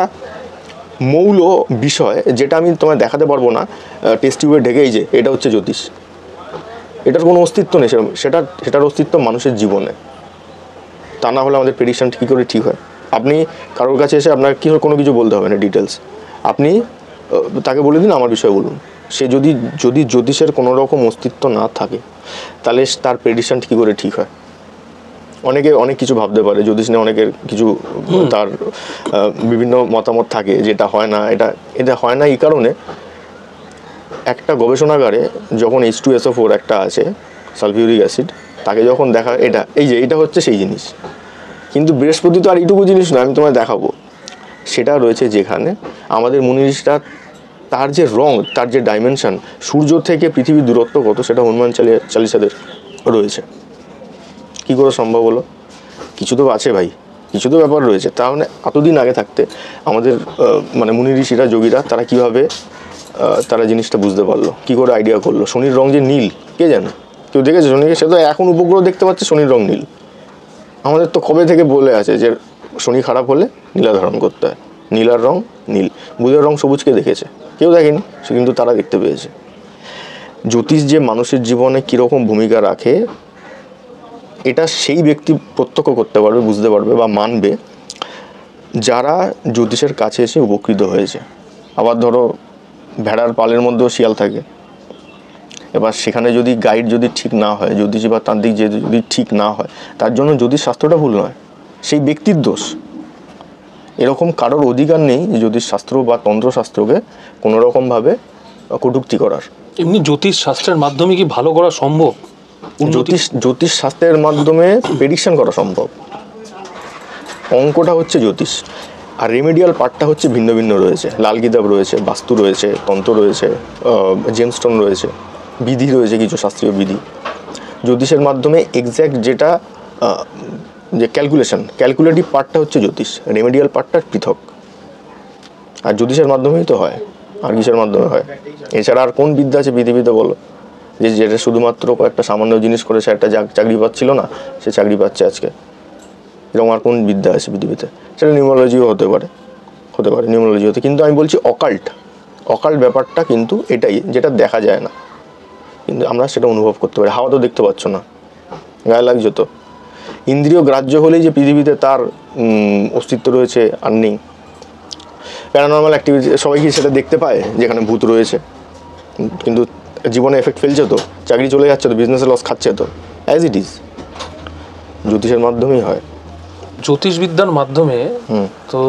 মৌল বিষয় যেটা আমি তোমায় দেখাতে পারবো না টেস্ট টিউবে ঢেকেই যে এটা হচ্ছে জ্যোতিষ। এটার কোনো অস্তিত্ব নেই, সেটার অস্তিত্ব মানুষের জীবনে। তা না হলে আমাদের প্রেডিকশন কী করে ঠিক হয়? আপনি কারোর কাছে এসে আপনার কোনো কিছু বলতে হবে না ডিটেলস, আপনি তাকে বলে দিন আমার বিষয়ে বলুন। সে যদি জ্যোতিষের কোনো রকম অস্তিত্ব না থাকে তাহলে তার প্রেডিকশন কী করে ঠিক হয়? অনেকে অনেক কিছু ভাবতে পারে জ্যোতিষ নিয়ে, অনেকের কিছু তার বিভিন্ন মতামত থাকে যেটা হয় না, এটা হয় না এই কারণে একটা গবেষণাগারে যখন H2SO4 একটা আছে সালফিউরিক অ্যাসিড, তাকে যখন দেখা এটা হচ্ছে সেই জিনিস। কিন্তু বৃহস্পতি তো আর এইটুকু জিনিস নয়, আমি তোমায় দেখাবো। সেটা রয়েছে যেখানে আমাদের মুনি ঋষিরা তার যে রং, তার যে ডাইমেনশন, সূর্য থেকে পৃথিবীর দূরত্ব কত সেটা হনুমান চালিসাদের রয়েছে। কী করে সম্ভব হলো? কিছু তো আছে ভাই, কিছু তো ব্যাপার রয়েছে। তাহলে এতদিন আগে থাকতে আমাদের মানে মুনি ঋষিরা, যোগীরা, তারা কীভাবে তারা জিনিসটা বুঝতে পারলো, কী করে আইডিয়া করলো? শনির রং যে নীল, কে জানে? কেউ দেখেছে শনিকে? সে তো এখন উপগ্রহ দেখতে পাচ্ছে শনির রং নীল। আমাদের তো কবে থেকে বলে আছে যে শনি খারাপ হলে নীলা ধারণ করতে হয়, নীলার রং নীল। বুধের রং সবুজকে দেখেছে? কেউ দেখেনি, সে কিন্তু তারা দেখতে পেয়েছে। জ্যোতিষ যে মানুষের জীবনে কীরকম ভূমিকা রাখে এটা সেই ব্যক্তি প্রত্যক্ষ করতে পারবে, বুঝতে পারবে বা মানবে যারা জ্যোতিষের কাছে এসে উপকৃত হয়েছে। আবার ধরো ভেড়ার পালের মধ্যেও শিয়াল থাকে, এবার সেখানে যদি গাইড যদি ঠিক না হয়, জ্যোতিষী বা তান্ত্রিক যদি ঠিক না হয়, তার জন্য জ্যোতিষ শাস্ত্রটা ভুল নয়, সেই ব্যক্তির দোষ। এরকম কারোর অধিকার নেই জ্যোতিষ শাস্ত্র বা তন্ত্রশাস্ত্রকে কোনো রকমভাবে কটূক্তি করার। এমনি জ্যোতিষ শাস্ত্রের মাধ্যমে কি ভালো করা সম্ভব? জ্যোতিষ শাস্ত্রের মাধ্যমে প্রেডিকশন করা সম্ভব। অঙ্কটা হচ্ছে জ্যোতিষ, আর রেমেডিয়াল পার্টটা হচ্ছে ভিন্ন ভিন্ন রয়েছে। লাল কিতাব রয়েছে, বাস্তু রয়েছে, তন্ত্র রয়েছে, জেমস্টোন রয়েছে, বিধি রয়েছে, কিছু শাস্ত্রীয় বিধি। জ্যোতিষের মাধ্যমে এক্স্যাক্ট যেটা যে ক্যালকুলেটিভ পার্টটা হচ্ছে জ্যোতিষ, রেমেডিয়াল পার্টটা পৃথক। আর জ্যোতিষের মাধ্যমেই তো হয়, আর কিসের মাধ্যমে হয়? এছাড়া আর কোন বিদ্যা আছে পৃথিবীতে বলো, যেটা শুধুমাত্র কয়েকটা সামান্য জিনিস করে সে একটা চাকরি পাচ্ছিল না, সে চাকরি পাচ্ছে আজকে? এরকম আর কোন বিদ্যা আছে পৃথিবীতে? সেটা নিউমোলজিও হতে পারে নিউমোলজি হতে। কিন্তু আমি বলছি অকাল্ট ব্যাপারটা কিন্তু এটাই, যেটা দেখা যায় না কিন্তু আমরা সেটা অনুভব করতে পারি। হাওয়া তো দেখতে পাচ্ছ না, গায়ে লাগছে তো। ইন্দ্রিয় গ্রাহ্য হলেই যে পৃথিবীতে তার অস্তিত্ব রয়েছে আর নেই। প্যারানর্মাল অ্যাক্টিভিটি সবাই কি সেটা দেখতে পায় যেখানে ভূত রয়েছে? কিন্তু জীবনে এফেক্ট ফেলছে তো, চাকরি চলে যাচ্ছে তো, বিজনেসে লস খাচ্ছে তো। অ্যাজ ইট ইজ জ্যোতিষের মাধ্যমেই হয়। জ্যোতিষবিদ্যার মাধ্যমে তো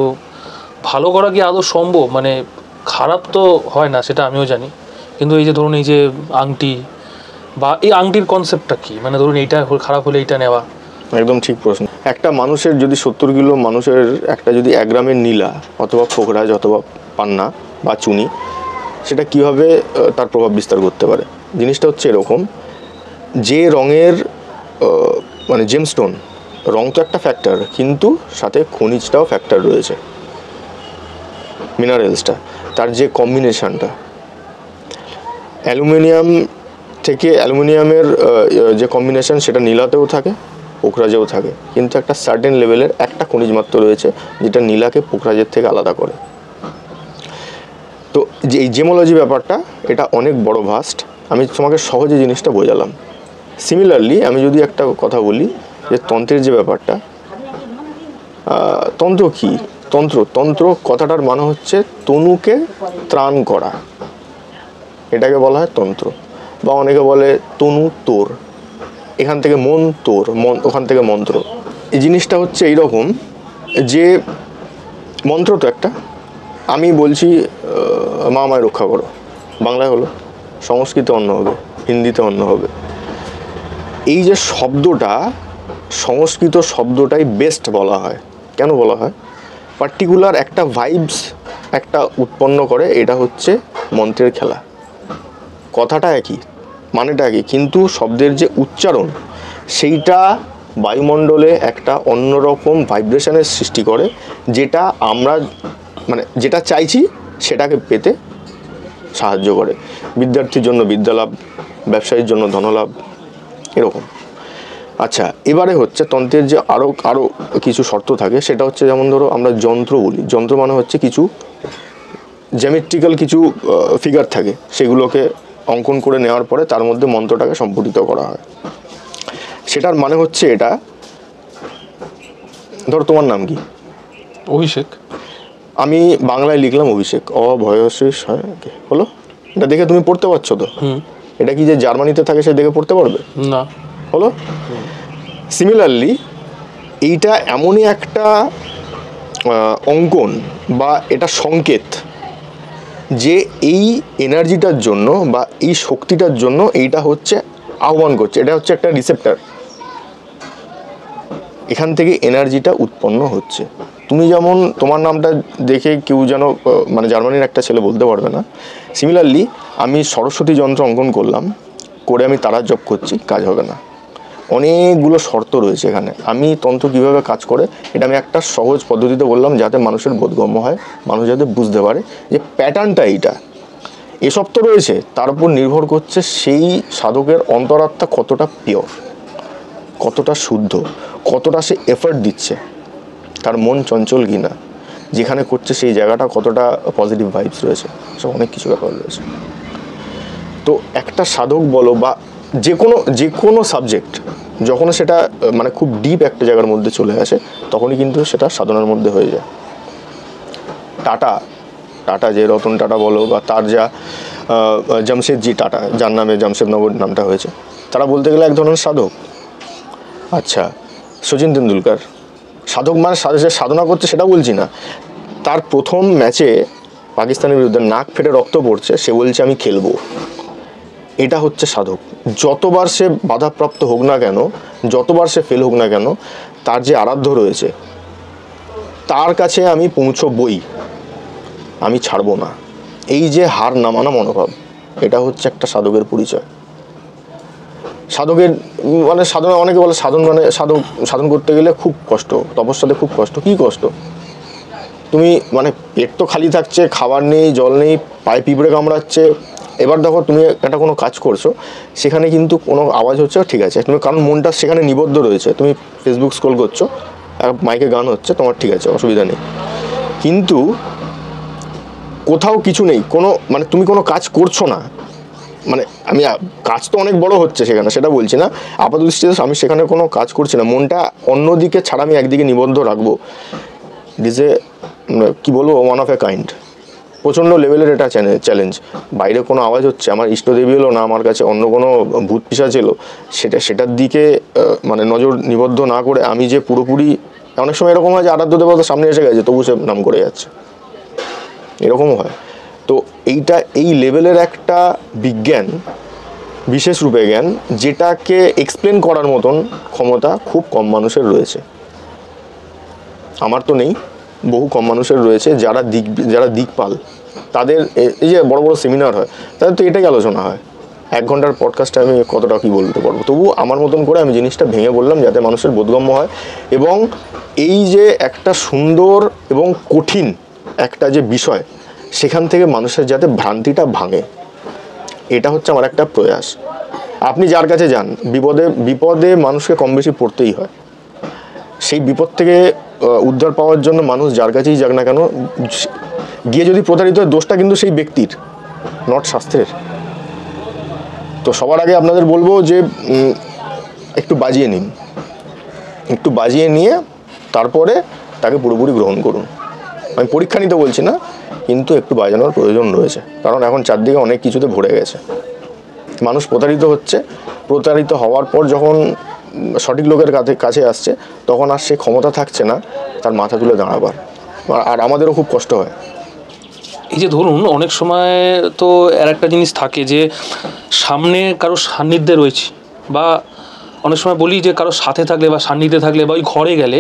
ভালো করা কি আদৌ সম্ভব? মানে খারাপ তো হয় না, সেটা আমিও জানি, কিন্তু এই যে ধরুন এই যে আংটি বা এই আংটির কনসেপ্টটা কি? মানে ধরুন এইটা খারাপ হলে এইটা নেওয়া। একদম ঠিক প্রশ্ন। একটা মানুষের যদি 70 কিলো মানুষের একটা যদি 1 গ্রামের নীলা অথবা ফোকরাজ অথবা পান্না বা চুনি, সেটা কীভাবে তার প্রভাব বিস্তার করতে পারে? জিনিসটা হচ্ছে এরকম, যে রঙের মানে জেমস্টোন, রং তো একটা ফ্যাক্টর, কিন্তু সাথে খনিজটাও ফ্যাক্টর রয়েছে, মিনারেলসটা, তার যে কম্বিনেশানটা। অ্যালুমিনিয়ামের যে কম্বিনেশান সেটা নীলাতেও থাকে, পোখরাজেও থাকে, কিন্তু একটা সার্টেন লেভেলের একটা খনিজ মাত্র রয়েছে যেটা নীলাকে পোখরাজের থেকে আলাদা করে। তো যে এই জেমোলজি ব্যাপারটা, এটা অনেক বড় ভাস্ট। আমি তোমাকে সহজে জিনিসটা বোঝালাম। সিমিলারলি আমি যদি একটা কথা বলি যে তন্ত্রের যে ব্যাপারটা, তন্ত্র কী? তন্ত্র কথাটার মানে হচ্ছে তনুকে ত্রাণ করা। এটাকে বলা হয় তন্ত্র, বা অনেকে বলে তনু তোর, এখান থেকে মন তোর, মন ওখান থেকে মন্ত্র। এই জিনিসটা হচ্ছে এইরকম যে মন্ত্র তো একটা, আমি বলছি মা আমায় রক্ষা করো, বাংলায় হলো, সংস্কৃতে অন্য হবে, হিন্দিতে অন্য হবে। এই যে শব্দটা, সংস্কৃত শব্দটাই বেস্ট বলা হয়। কেন বলা হয়? পার্টিকুলার একটা ভাইবস একটা উৎপন্ন করে, এটা হচ্ছে মন্ত্রের খেলা। কথাটা একই, মানেটা একই, কিন্তু শব্দের যে উচ্চারণ সেইটা বায়ুমণ্ডলে একটা অন্যরকম ভাইব্রেশনের সৃষ্টি করে, যেটা আমরা মানে যেটা চাইছি সেটাকে পেতে সাহায্য করে। বিদ্যার্থীর জন্য বিদ্যালাভ, ব্যবসায়ীর জন্য ধনলাভ, এরকম। আচ্ছা, এবারে হচ্ছে তন্ত্রের যে আরও কিছু শর্ত থাকে, সেটা হচ্ছে যেমন ধরো আমরা যন্ত্র বলি। যন্ত্র মানে হচ্ছে কিছু জ্যামেট্রিক্যাল কিছু ফিগার থাকে, সেগুলোকে অঙ্কন করে নেওয়ার পরে তার মধ্যে মন্ত্রটাকে সম্পুটিত করা হয়। সেটার মানে হচ্ছে এটা, ধরো তোমার নাম কি? অভিষেক। আমি বাংলায় লিখলাম অভিষেক, অভয়শেষ হয় হলো। এটা দেখে তুমি পড়তে পারছো তো? এটা কি যে জার্মানিতে থাকে সে দেখে পড়তে পারবে না? হলো। সিমিলারলি এইটা এমনই একটা অঙ্কন বা এটা সংকেত যে এই এনার্জিটার জন্য বা এই শক্তিটার জন্য এইটা হচ্ছে আহ্বান করছে, এটা হচ্ছে একটা রিসেপ্টার, এখান থেকে এনার্জিটা উৎপন্ন হচ্ছে। তুমি যেমন তোমার নামটা দেখে কেউ যেন মানে জার্মানির একটা ছেলে বলতে পারবে না, সিমিলারলি আমি সরস্বতী যন্ত্র অঙ্কন করলাম, করে আমি তারা জপ করছি, কাজ হবে না। অনেকগুলো শর্ত রয়েছে এখানে। আমি তন্ত্র কীভাবে কাজ করে এটা আমি একটা সহজ পদ্ধতিতে বললাম, যাতে মানুষের বোধগম্য হয়, মানুষ যাতে বুঝতে পারে যে প্যাটার্নটা এইটা। এসব তো রয়েছে, তার উপর নির্ভর করছে সেই সাধকের অন্তরাত্মা কতটা পিওর, কতটা শুদ্ধ, কতটা সে এফর্ট দিচ্ছে, তার মন চঞ্চল কি না, যেখানে করছে সেই জায়গাটা কতটা পজিটিভ ভাইবস রয়েছে, সব অনেক কিছু ব্যাপার রয়েছে। তো একটা সাধক বলো বা যে কোনো সাবজেক্ট, যখন সেটা মানে খুব ডিপ একটা জায়গার মধ্যে চলে আসে, তখনই কিন্তু সেটা সাধনার মধ্যে হয়ে যায়। টাটা যে রতন টাটা বলো, বা তার যা জামশেদজি টাটা, যার নামে জামশেদনগর নামটা হয়েছে, তারা বলতে গেলে এক ধরনের সাধক। আচ্ছা, সচিন তেন্ডুলকার সাধক, মানে সাধনা করছে সেটা বলছি না, তার প্রথম ম্যাচে পাকিস্তানের বিরুদ্ধে নাক ফেটে রক্ত পড়ছে, সে বলছে আমি খেলবো। এটা হচ্ছে সাধক। যতবার সে বাধাপ্রাপ্ত হোক না কেন, যতবার সে ফেল হোক না কেন, তার যে আরাধ্য রয়েছে তার কাছে আমি পৌঁছবই, আমি ছাড়বো না। এই যে হার না মানা মনোভাব, এটা হচ্ছে একটা সাধকের পরিচয়। সাধকের মানে সাধনা, অনেকে বলে সাধন করতে গেলে খুব কষ্ট, তপস্যাতে খুব কষ্ট। কী কষ্ট? তুমি মানে পেট তো খালি থাকছে, খাবার নেই, জল নেই, পায়ে পিঁপড়ে কামড়াচ্ছে। এবার দেখো তুমি একটা কোনো কাজ করছো, সেখানে কিন্তু কোনো আওয়াজ হচ্ছে, ঠিক আছে, তুমি কারণ মনটা সেখানে নিবদ্ধ রয়েছে, তুমি ফেসবুক স্ক্রল করছো, মাইকে গান হচ্ছে, তোমার ঠিক আছে, অসুবিধা নেই। কিন্তু কোথাও কিছু নেই, কোনো মানে তুমি কোনো কাজ করছো না, মানে আমি কাজ তো অনেক বড় হচ্ছে সেখানে, সেটা বলছি না, আপাতদৃষ্টিতে আমি সেখানে কোনো কাজ করছি না, মনটা অন্যদিকে ছাড়া আমি একদিকে নিবদ্ধ রাখবো। ইট ইজ এ কী বলবো, ওয়ান অফ এ কাইন্ড, প্রচণ্ড লেভেলের এটা চ্যালেঞ্জ। বাইরে কোনো আওয়াজ হচ্ছে, আমার ইষ্টদেবী এলো না, আমার কাছে অন্য কোনো ভূত পিশাচ এলো, সেটার দিকে মানে নজর নিবদ্ধ না করে আমি যে পুরোপুরি, অনেক সময় এরকম হয় যে আরাধ্য দেবতা সামনে এসে গেছে, তবু সে নাম করে যাচ্ছে, এরকমও হয়। তো এইটা এই লেভেলের একটা বিজ্ঞান, বিশেষ রূপে জ্ঞান, যেটাকে এক্সপ্লেন করার মতন ক্ষমতা খুব কম মানুষের রয়েছে। আমার তো নেই, বহু কম মানুষের রয়েছে, যারা দিকপাল, তাদের এই যে বড় বড় সেমিনার হয়, তাদের তো এটাই আলোচনা হয়। 1 ঘন্টার পডকাস্টে আমি কতটা কী বলতে পারবো, তবু আমার মতন করে আমি জিনিসটা ভেঙে বললাম, যাতে মানুষের বোধগম্য হয়। এবং এই যে একটা সুন্দর এবং কঠিন একটা যে বিষয়, সেখান থেকে মানুষের যাতে ভ্রান্তিটা ভাঙে, এটা হচ্ছে আমার একটা প্রয়াস। আপনি যার কাছে যান, বিপদে মানুষকে কম বেশি পড়তেই হয়। সেই বিপদ থেকে উদ্ধার পাওয়ার জন্য মানুষ যার কাছেই যাক না কেন, গিয়ে যদি প্রতারিত হয়, দোষটা কিন্তু সেই ব্যক্তির, নট শাস্ত্রের। তো সবার আগে আপনাদের বলবো যে একটু বাজিয়ে নিন, একটু বাজিয়ে নিয়ে তারপরে তাকে পুরোপুরি গ্রহণ করুন। আমি পরীক্ষা নিতে বলছি না, কিন্তু একটু বাজানোর প্রয়োজন রয়েছে, কারণ এখন চারদিকে অনেক কিছুতে ভরে গেছে। মানুষ প্রতারিত হচ্ছে, প্রতারিত হওয়ার পর যখন সঠিক লোকের কাছে আসছে তখন আর সে ক্ষমতা থাকছে না তার মাথা তুলে দাঁড়াবার, আর আমাদেরও খুব কষ্ট হয়। এই যে ধরুন অনেক সময় তো আর একটা জিনিস থাকে যে সামনে কারো সান্নিধ্যে রয়েছে, বা অনেক সময় বলি যে কারো সাথে থাকলে বা সান্নিধ্যে থাকলে বা ওই ঘরে গেলে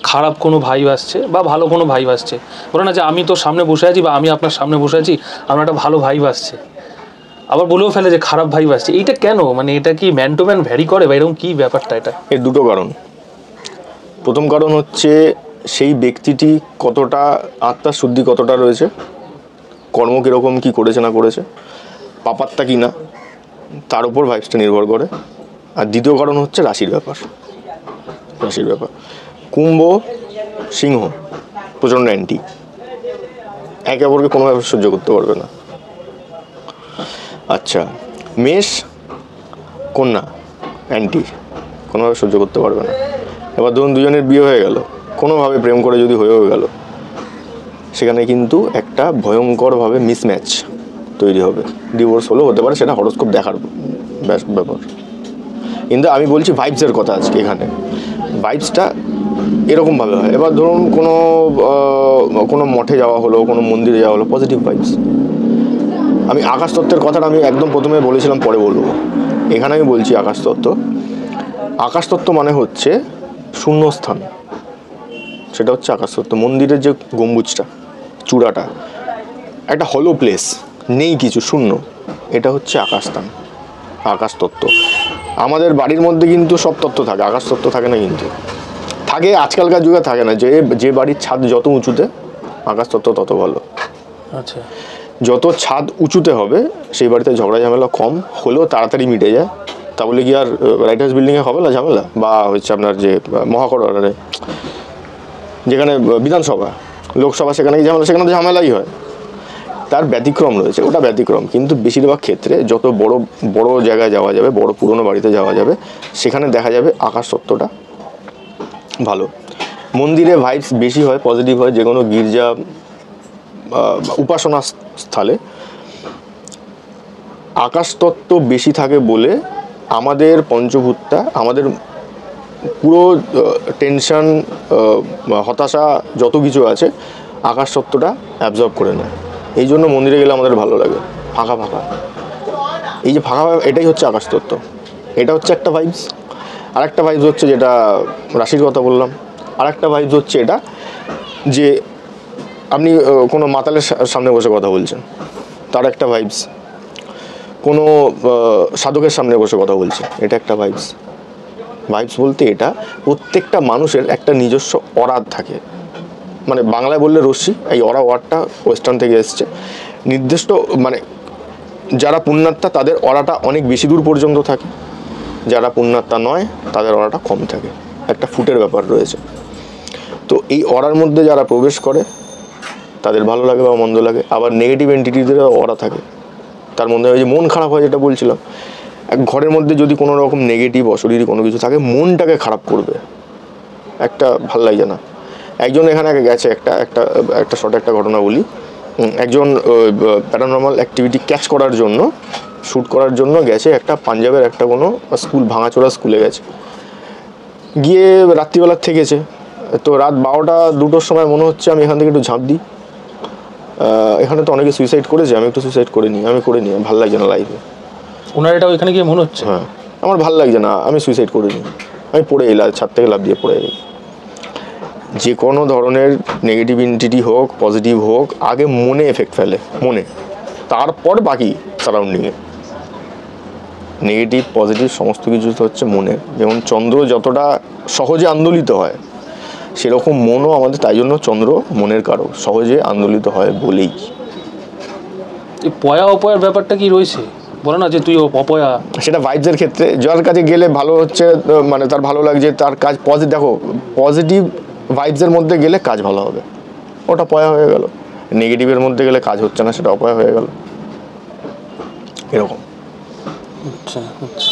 খারাপ কোনো ভাইব আসছে বা ভালো কোনো ভাইব আসছে, বলে না যে আমি তো সামনে বসে আছি বা আমি আপনার সামনে বসে আছি, আমার একটা ভালো ভাইব আসছে, আবার বলেও ফেলে যে খারাপ ভাইব আসছে। এইটা কেন, মানে এটা কি ম্যান টু ম্যান ভ্যারি করে বা এরকম কী ব্যাপারটা? এটা এর দুটো কারণ। প্রথম কারণ হচ্ছে সেই ব্যক্তিটি কতটা আত্মার শুদ্ধি কতটা রয়েছে, কর্ম কীরকম কী করেছে না করেছে, পাপাত্তা কি না, তার উপর ভাইবসটা নির্ভর করে। আর দ্বিতীয় কারণ হচ্ছে রাশির ব্যাপার। কুম্ভ সিংহ প্রচণ্ড অ্যান্টি, একে অপরকে কোনোভাবে সহ্য করতে পারবে না। আচ্ছা, মেষ কন্যা অ্যান্টি, কোনোভাবে সহ্য করতে পারবে না। এবার ধরুন দুজনের বিয়ে হয়ে গেল, কোনোভাবে প্রেম করে যদি হয়েও গেল, সেখানে কিন্তু একটা ভয়ঙ্করভাবে মিসম্যাচ তৈরি হবে, ডিভোর্স হলেও হতে পারে, সেটা হরোস্কোপ দেখার ব্যাপার। কিন্তু আমি বলছি ভাইবসের কথা আজকে। এখানে ভাইবসটা এরকমভাবে হয়। এবার ধরুন কোনো মঠে যাওয়া হলো, কোনো মন্দিরে যাওয়া হলো, পজিটিভ ভাইবস। আমি আকাশতত্ত্বের কথাটা আমি একদম প্রথমে বলেছিলাম, পরে বলবো। এখানে আমি বলছি আকাশতত্ত্ব মানে হচ্ছে শূন্যস্থান, সেটা হচ্ছে আকাশতত্ত্ব। মন্দিরের যে গম্বুজটা, চূড়াটা, একটা হলো প্লেস, নেই কিছু, শূন্য, এটা হচ্ছে আকাশতত্ত্ব। আমাদের বাড়ির মধ্যে কিন্তু সব তত্ত্ব থাকে, আকাশতত্ত্ব থাকে না। কিন্তু থাকে, আজকালকার যুগে থাকে না। যে বাড়ির ছাদ যত উঁচুতে, আকাশতত্ত্ব তত ভালো। আচ্ছা, যত ছাদ উঁচুতে হবে সেই বাড়িতে ঝগড়া ঝামেলা কম, হলেও তাড়াতাড়ি মিটে যায়। তা বলে কি আর লাইট হাউস বিল্ডিংয়ে হবে না ঝামেলা? বা হচ্ছে আপনার যে মহাকরণে, যেখানে বিধানসভা, লোকসভা, সেখানে কি ঝামেলা? সেখানে তো ঝামেলাই হয়। তার ব্যতিক্রম রয়েছে, ওটা ব্যতিক্রম। কিন্তু বেশিরভাগ ক্ষেত্রে যত বড় বড় জায়গায় যাওয়া যাবে, বড় পুরনো বাড়িতে যাওয়া যাবে, সেখানে দেখা যাবে আকাশতত্ত্বটা ভালো। মন্দিরে ভাইবস বেশি হয়, পজিটিভ হয়। যে কোনো গির্জা, উপাসনা স্থলে আকাশতত্ত্ব বেশি থাকে বলে আমাদের পঞ্চভূতটা, আমাদের পুরো টেনশন, হতাশা, যত কিছু আছে, আকাশতত্ত্বটা অ্যাবজর্ব করে নেয়। এই জন্য মন্দিরে গেলে আমাদের ভালো লাগে, ফাঁকা ফাঁকা। এই যে ফাঁকা, এটাই হচ্ছে আকাশতত্ত্ব। এটা হচ্ছে একটা ভাইবস। আর একটা ভাইবস হচ্ছে, যেটা রাশির কথা বললাম, আর একটা ভাইবস হচ্ছে এটা যে আপনি কোনো মাতালের সামনে বসে কথা বলছেন, তার একটা ভাইবস। কোনো সাধকের সামনে বসে কথা বলছে, এটা একটা ভাইবস। ভাইবস বলতে এটা প্রত্যেকটা মানুষের একটা নিজস্ব অরা থাকে। মানে বাংলায় বললে রশ্মি, এই অরা ওয়ার্ডটা ওয়েস্টার্ন থেকে এসছে। নির্দিষ্ট, মানে যারা পুণ্যাত্মা তাদের অরাটা অনেক বেশি দূর পর্যন্ত থাকে, যারা পুণ্যাত্মা নয় তাদের অরাটা কম থাকে। একটা ফুটের ব্যাপার রয়েছে। তো এই অরার মধ্যে যারা প্রবেশ করে তাদের ভালো লাগে বা মন্দ লাগে। আবার নেগেটিভ এন্টিটিদেরও অরা থাকে, তার মধ্যে ওই যে মন খারাপ হয়, যেটা বলছিলাম, এক ঘরের মধ্যে যদি কোনো রকম নেগেটিভ অশরীরী কোনো কিছু থাকে, মনটাকে খারাপ করবে, একটা ভাল লাগে না। একজন এখানে গেছে, একটা শর্ট একটা ঘটনা বলি। একজন প্যারানর্মাল অ্যাক্টিভিটি ক্যাচ করার জন্য, শ্যুট করার জন্য গেছে একটা পাঞ্জাবের একটা কোনো স্কুল, ভাঙাচোরা স্কুলে গেছে। গিয়ে রাত্রিবেলা থেকেছে। তো রাত 12টা-2টোর সময় মনে হচ্ছে আমি এখান থেকে একটু ঝাঁপ দিই, এখানে তো অনেকে সুইসাইড করেছে, আমি একটু সুইসাইড করে নিই, ভালো লাগছে না লাইফে। ওনার এটা ওইখানে গিয়ে মনে হচ্ছে, হ্যাঁ, আমার ভালো লাগছে না, আমি সুইসাইড করে নিই, আমি পড়ে এলাম, ছাদ থেকে লাফ দিয়ে পড়ে এলাম। যে কোনো ধরনের নেগেটিভ এন্টিটি হোক, পজিটিভ হোক, আগে মনে এফেক্ট ফেলে, মনে, তারপর বাকি সারাউন্ডিংয়ে। নেগেটিভ পজিটিভ সমস্ত কিছু হচ্ছে মনে। যেমন চন্দ্র যতটা সহজে আন্দোলিত হয়, সেরকম মনও আমাদের, তাই জন্য চন্দ্র মনের কারক, সহজে আন্দোলিত হয় বলেই। এই পয়া অপয়ার ব্যাপারটা কি রয়েছে? বলো না যে তুই অপয়া, সেটা ভাইবসের ক্ষেত্রে যার কাছে গেলে ভালো হচ্ছে, মানে তার ভালো লাগছে, তার কাজ পজিটিভ। দেখো, পজিটিভ ভাইবসের মধ্যে গেলে কাজ ভালো হবে, ওটা পয়া হয়ে গেল। নেগেটিভের মধ্যে গেলে কাজ হচ্ছে না, সেটা অপয়া হয়ে গেল, এরকম। আচ্ছা আচ্ছা।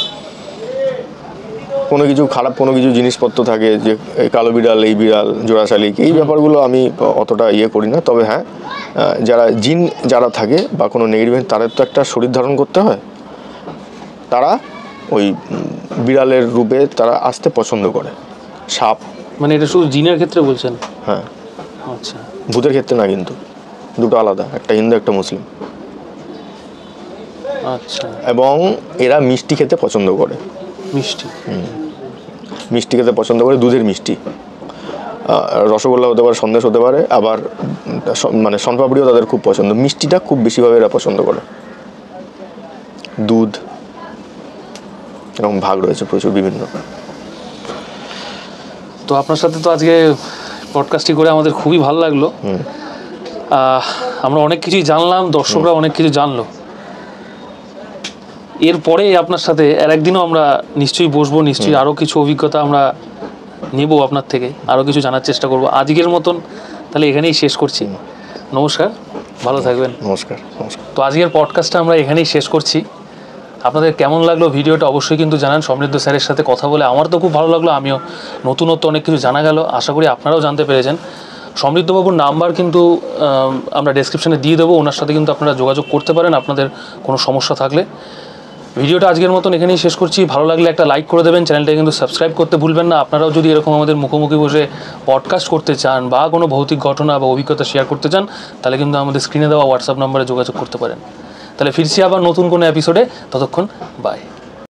কোনো কিছু খারাপ কোনো কিছু জিনিসপত্র থাকে যে এই কালো বিড়াল, এই বিড়াল, জোড়া শালিক, এই ব্যাপারগুলো আমি অতটা করি না। তবে হ্যাঁ, যারা জিন যারা থাকে বা কোনো নেগেটিভ, তাদের তো একটা শরীর ধারণ করতে হয়, তারা ওই বিড়ালের রূপে তারা আসতে পছন্দ করে। সাপ, মানে এটা শুধু জিনের ক্ষেত্রে বলছেন? হ্যাঁ। আচ্ছা, ভূতের ক্ষেত্রে না, কিন্তু দুটো আলাদা, একটা হিন্দু একটা মুসলিম। আচ্ছা। এবং এরা মিষ্টি খেতে পছন্দ করে। মিষ্টি? মিষ্টি খেতে পছন্দ করে, দুধের মিষ্টি, রসগোল্লা হতে পারে, সন্দেশ হতে পারে, আবার মানে শনপাপড়িও তাদের খুব পছন্দ। মিষ্টিটা খুব বেশিভাবে এরা পছন্দ করে। দুধ, এরকম ভাগ রয়েছে প্রচুর বিভিন্ন। তো আপনার সাথে তো আজকে পডকাস্টটি করে আমাদের খুবই ভালো লাগলো। আমরা অনেক কিছুই জানলাম, দর্শকরা অনেক কিছু জানলো। এরপরে আপনার সাথে আর একদিনও আমরা নিশ্চয়ই বসবো, নিশ্চয়ই আরও কিছু অভিজ্ঞতা আমরা নেব আপনার থেকে, আরও কিছু জানার চেষ্টা করব। আজকের মতন তাহলে এখানেই শেষ করছি। নমস্কার, ভালো থাকবেন। নমস্কার, নমস্কার। তো আজকের পডকাস্টটা আমরা এখানেই শেষ করছি। আপনাদের কেমন লাগলো ভিডিওটা অবশ্যই কিন্তু জানান। সমৃদ্ধ স্যারের সাথে কথা বলে আমার তো খুব ভালো লাগলো, আমিও নতুনত্ব অনেক কিছু জানা গেল, আশা করি আপনারাও জানতে পেরেছেন। সমৃদ্ধবাবুর নাম্বার কিন্তু আমরা ডেসক্রিপশানে দিয়ে দেবো, ওনার সাথে কিন্তু আপনারা যোগাযোগ করতে পারেন আপনাদের কোনো সমস্যা থাকলে। ভিডিওটা আজকের মতন এখানেই শেষ করছি। ভালো লাগলে একটা লাইক করে দেবেন, চ্যানেলটাকে কিন্তু সাবস্ক্রাইব করতে ভুলবেন না। আপনারাও যদি এরকম আমাদের মুখোমুখি বসে পডকাস্ট করতে চান বা কোনো ভৌতিক ঘটনা বা অভিজ্ঞতা শেয়ার করতে চান, তাহলে কিন্তু আমাদের স্ক্রিনে দেওয়া হোয়াটসঅ্যাপ নাম্বারে যোগাযোগ করতে পারেন। তাহলে ফিরছি আবার নতুন কোনো এপিসোডে, ততক্ষণ বাই।